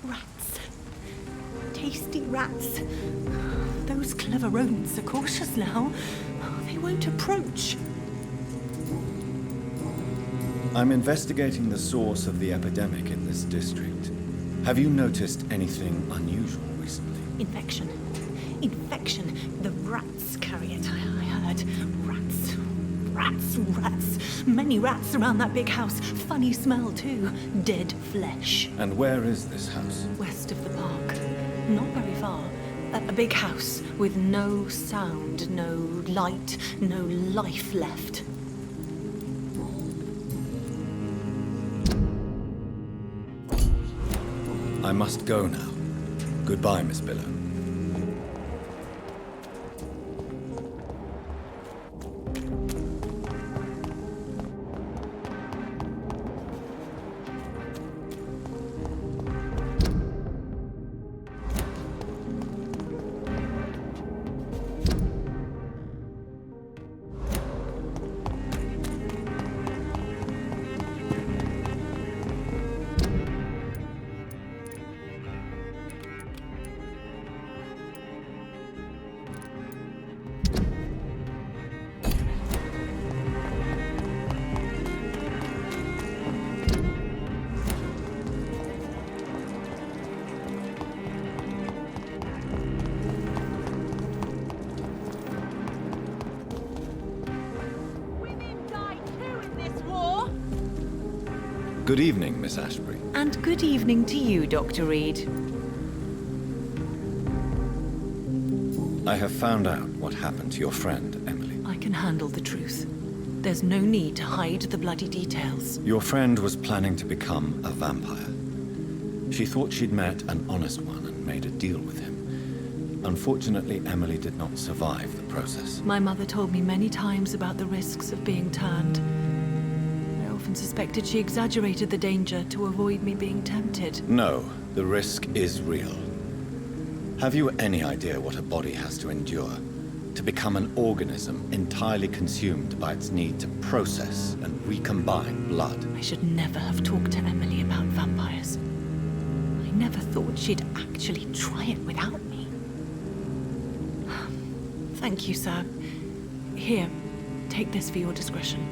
Rats. Tasty rats. Those clever rodents are cautious now. They won't approach. I'm investigating the source of the epidemic in this district. Have you noticed anything unusual recently? Infection. Infection. The rats carry it, I heard. Rats. Rats. Rats. Many rats around that big house. Funny smell, too. Dead flesh. And where is this house? West of the park. Not very far. A big house with no sound, no light, no life left. I must go now. Goodbye, Miss Billow. Women die too in this war. Good evening, Miss Ashbury. And good evening to you, Dr. Reed. I have found out what happened to your friend, Emily. I can handle the truth. There's no need to hide the bloody details. Your friend was planning to become a vampire. She thought she'd met an honest one and made a deal with him. Unfortunately, Emily did not survive the process. My mother told me many times about the risks of being turned. I often suspected she exaggerated the danger to avoid me being tempted. No, the risk is real. Have you any idea what a body has to endure? To become an organism entirely consumed by its need to process and recombine blood. I should never have talked to Emily about vampires. I never thought she'd actually try it without me. Thank you, sir. Here, take this for your discretion.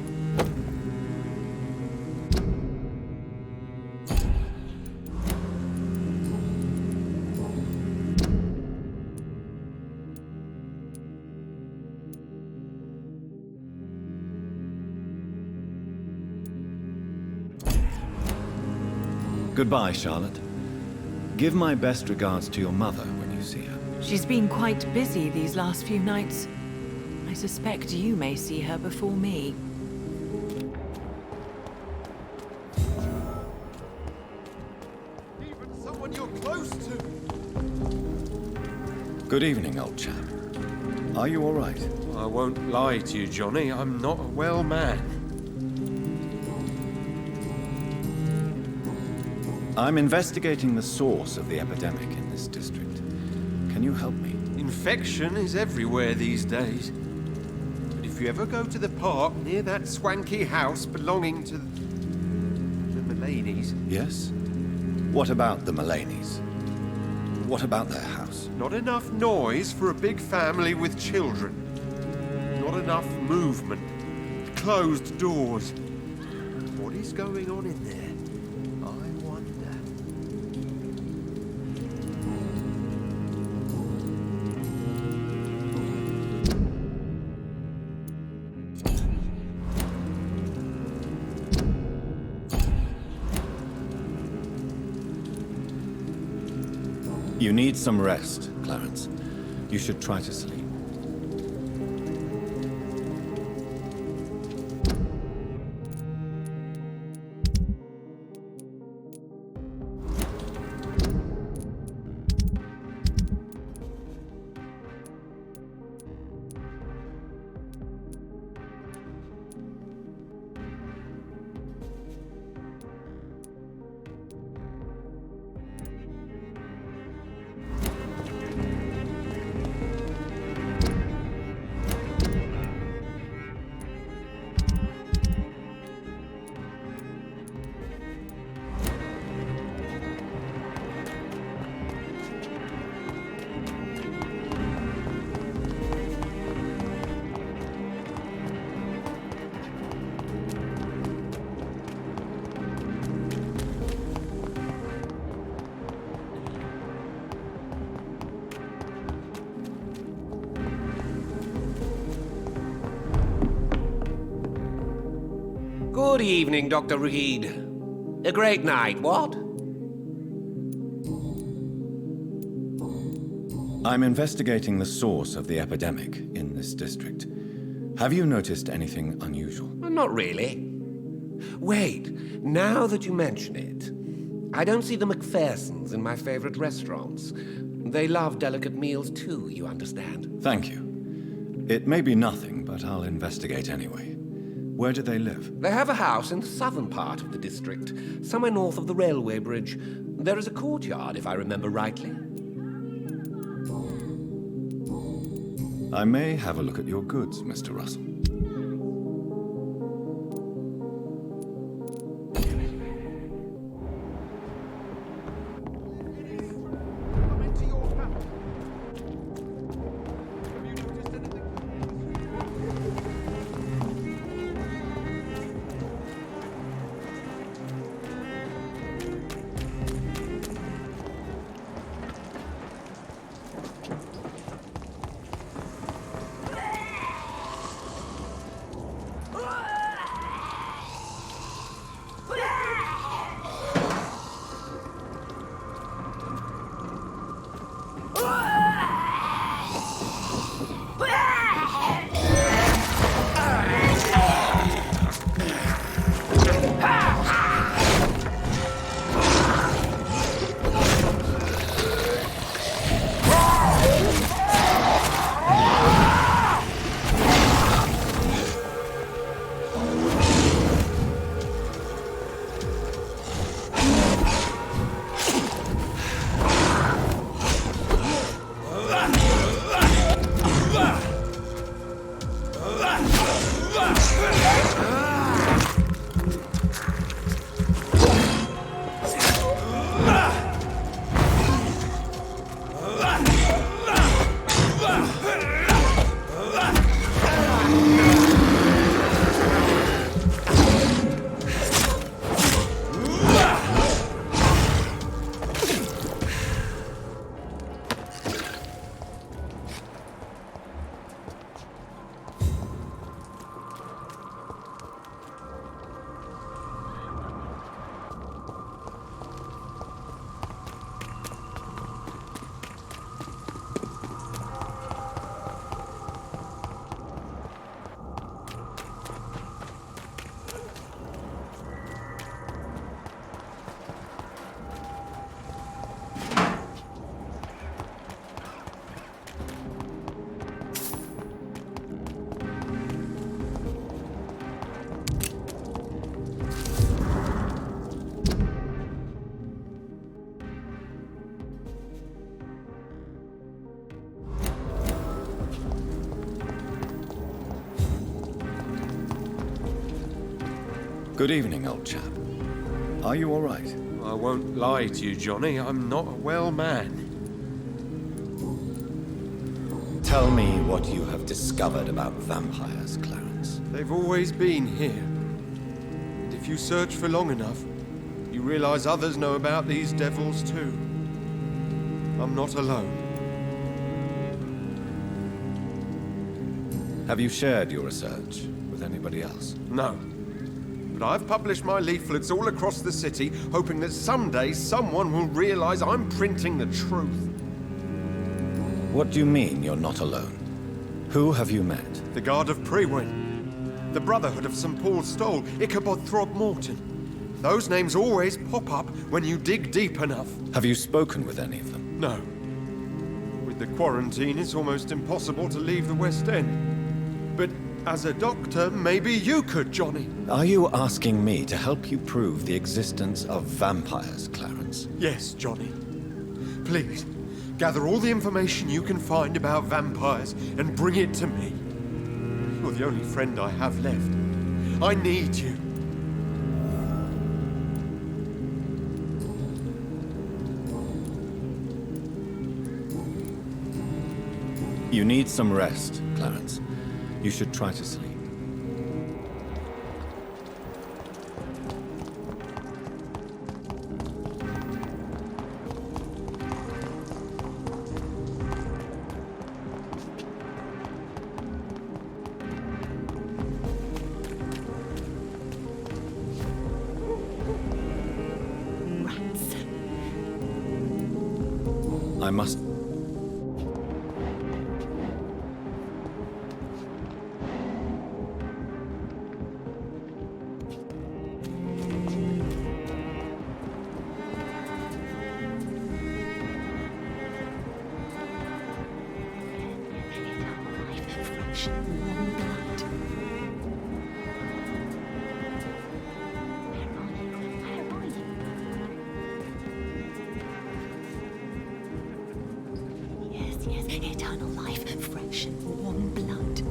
Goodbye, Charlotte. Give my best regards to your mother when you see her. She's been quite busy these last few nights. I suspect you may see her before me. Even someone you're close to. Good evening, old chap. Are you all right? I won't lie to you, Johnny. I'm not a well man. I'm investigating the source of the epidemic in this district. Can you help me? Infection is everywhere these days. But if you ever go to the park near that swanky house belonging to the Mullaneys... Yes? What about the Mullaneys? What about their house? Not enough noise for a big family with children. Not enough movement. Closed doors. What is going on in there? I wonder. You need some rest, Clarence. You should try to sleep. Good evening, Dr. Reed. A great night, what? I'm investigating the source of the epidemic in this district. Have you noticed anything unusual? Not really. Wait, now that you mention it, I don't see the McPhersons in my favorite restaurants. They love delicate meals too, you understand. Thank you. It may be nothing, but I'll investigate anyway. Where do they live? They have a house in the southern part of the district, somewhere north of the railway bridge. There is a courtyard, if I remember rightly. I may have a look at your goods, Mr. Russell. Good evening, old chap. Are you all right? I won't lie to you, Johnny. I'm not a well man. Tell me what you have discovered about vampires, Clarence. They've always been here. And if you search for long enough, you realize others know about these devils too. I'm not alone. Have you shared your research with anybody else? No. But I've published my leaflets all across the city, hoping that someday someone will realize I'm printing the truth. What do you mean you're not alone? Who have you met? The Guard of Prewin, the Brotherhood of St. Paul's Stole, Ichabod Throgmorton. Those names always pop up when you dig deep enough. Have you spoken with any of them? No. With the quarantine, it's almost impossible to leave the West End. But as a doctor, maybe you could, Johnny. Are you asking me to help you prove the existence of vampires, Clarence? Yes, Johnny. Please, gather all the information you can find about vampires and bring it to me. You're the only friend I have left. I need you. You need some rest, Clarence. You should try to sleep. Rats. I must... Yes, eternal life, fresh and warm blood.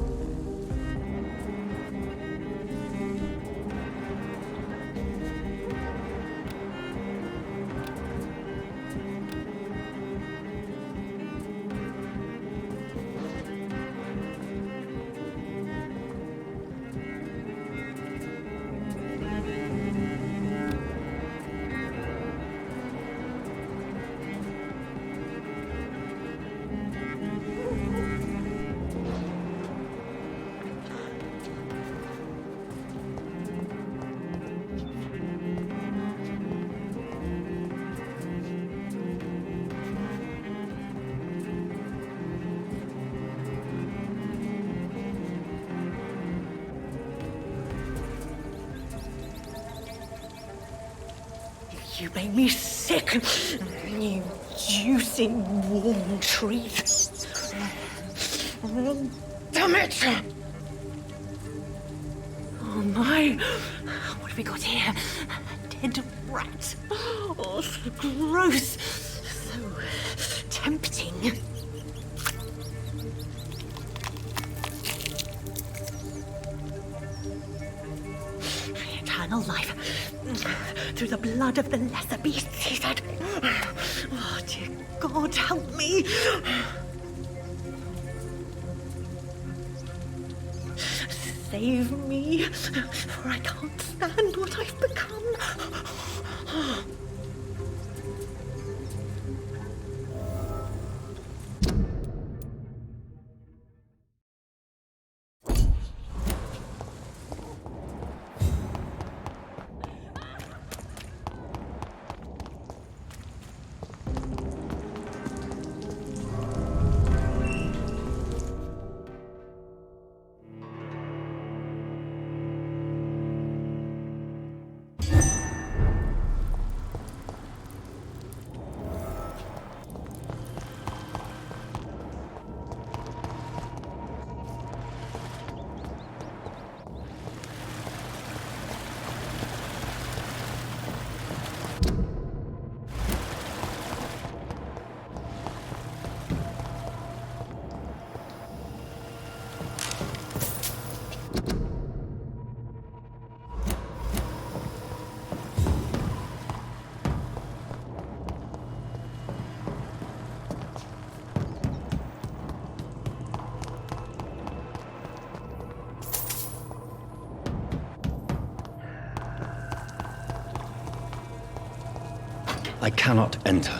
You make me sick, you juicy, warm treat. Damn it! Oh my! What have we got here? A dead rat. Oh, so gross. So tempting. Eternal life. Through the blood of the lesser beasts, he said. Oh, dear God, help me. Save me, for I can't stand what I've become. I cannot enter.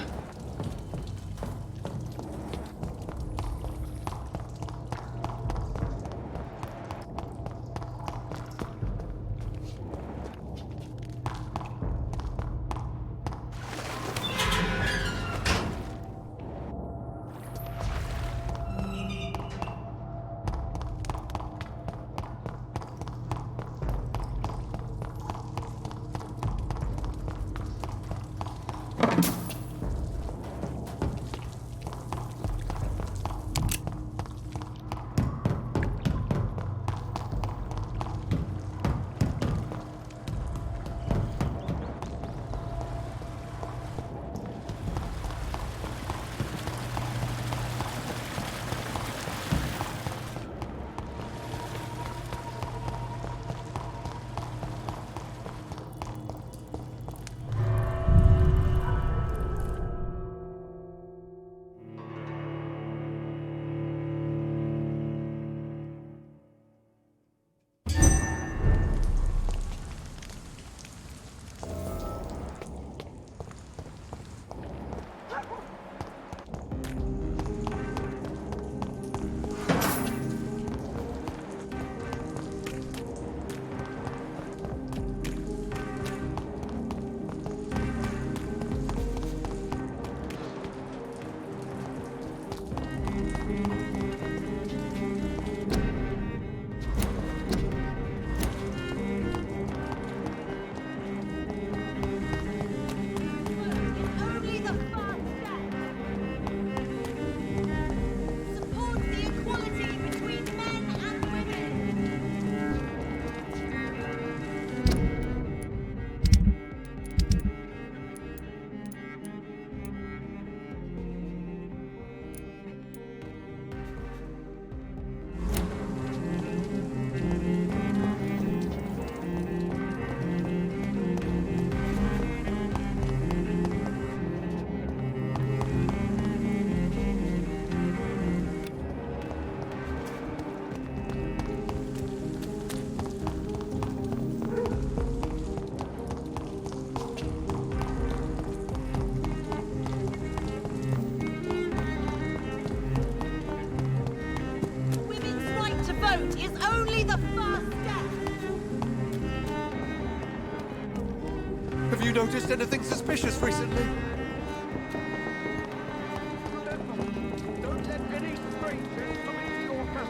noticed anything suspicious recently? Don't let any strangers come into your house.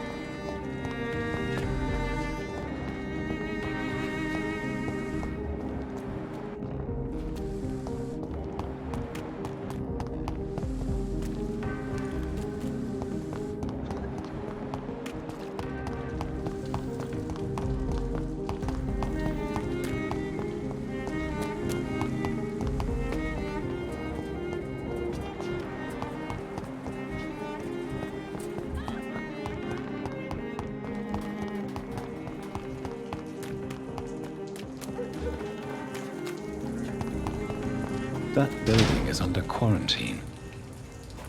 That building is under quarantine.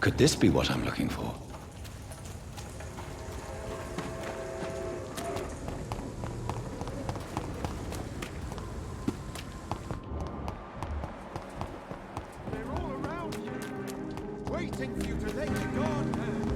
Could this be what I'm looking for? They're all around you, waiting for you to let your guard down.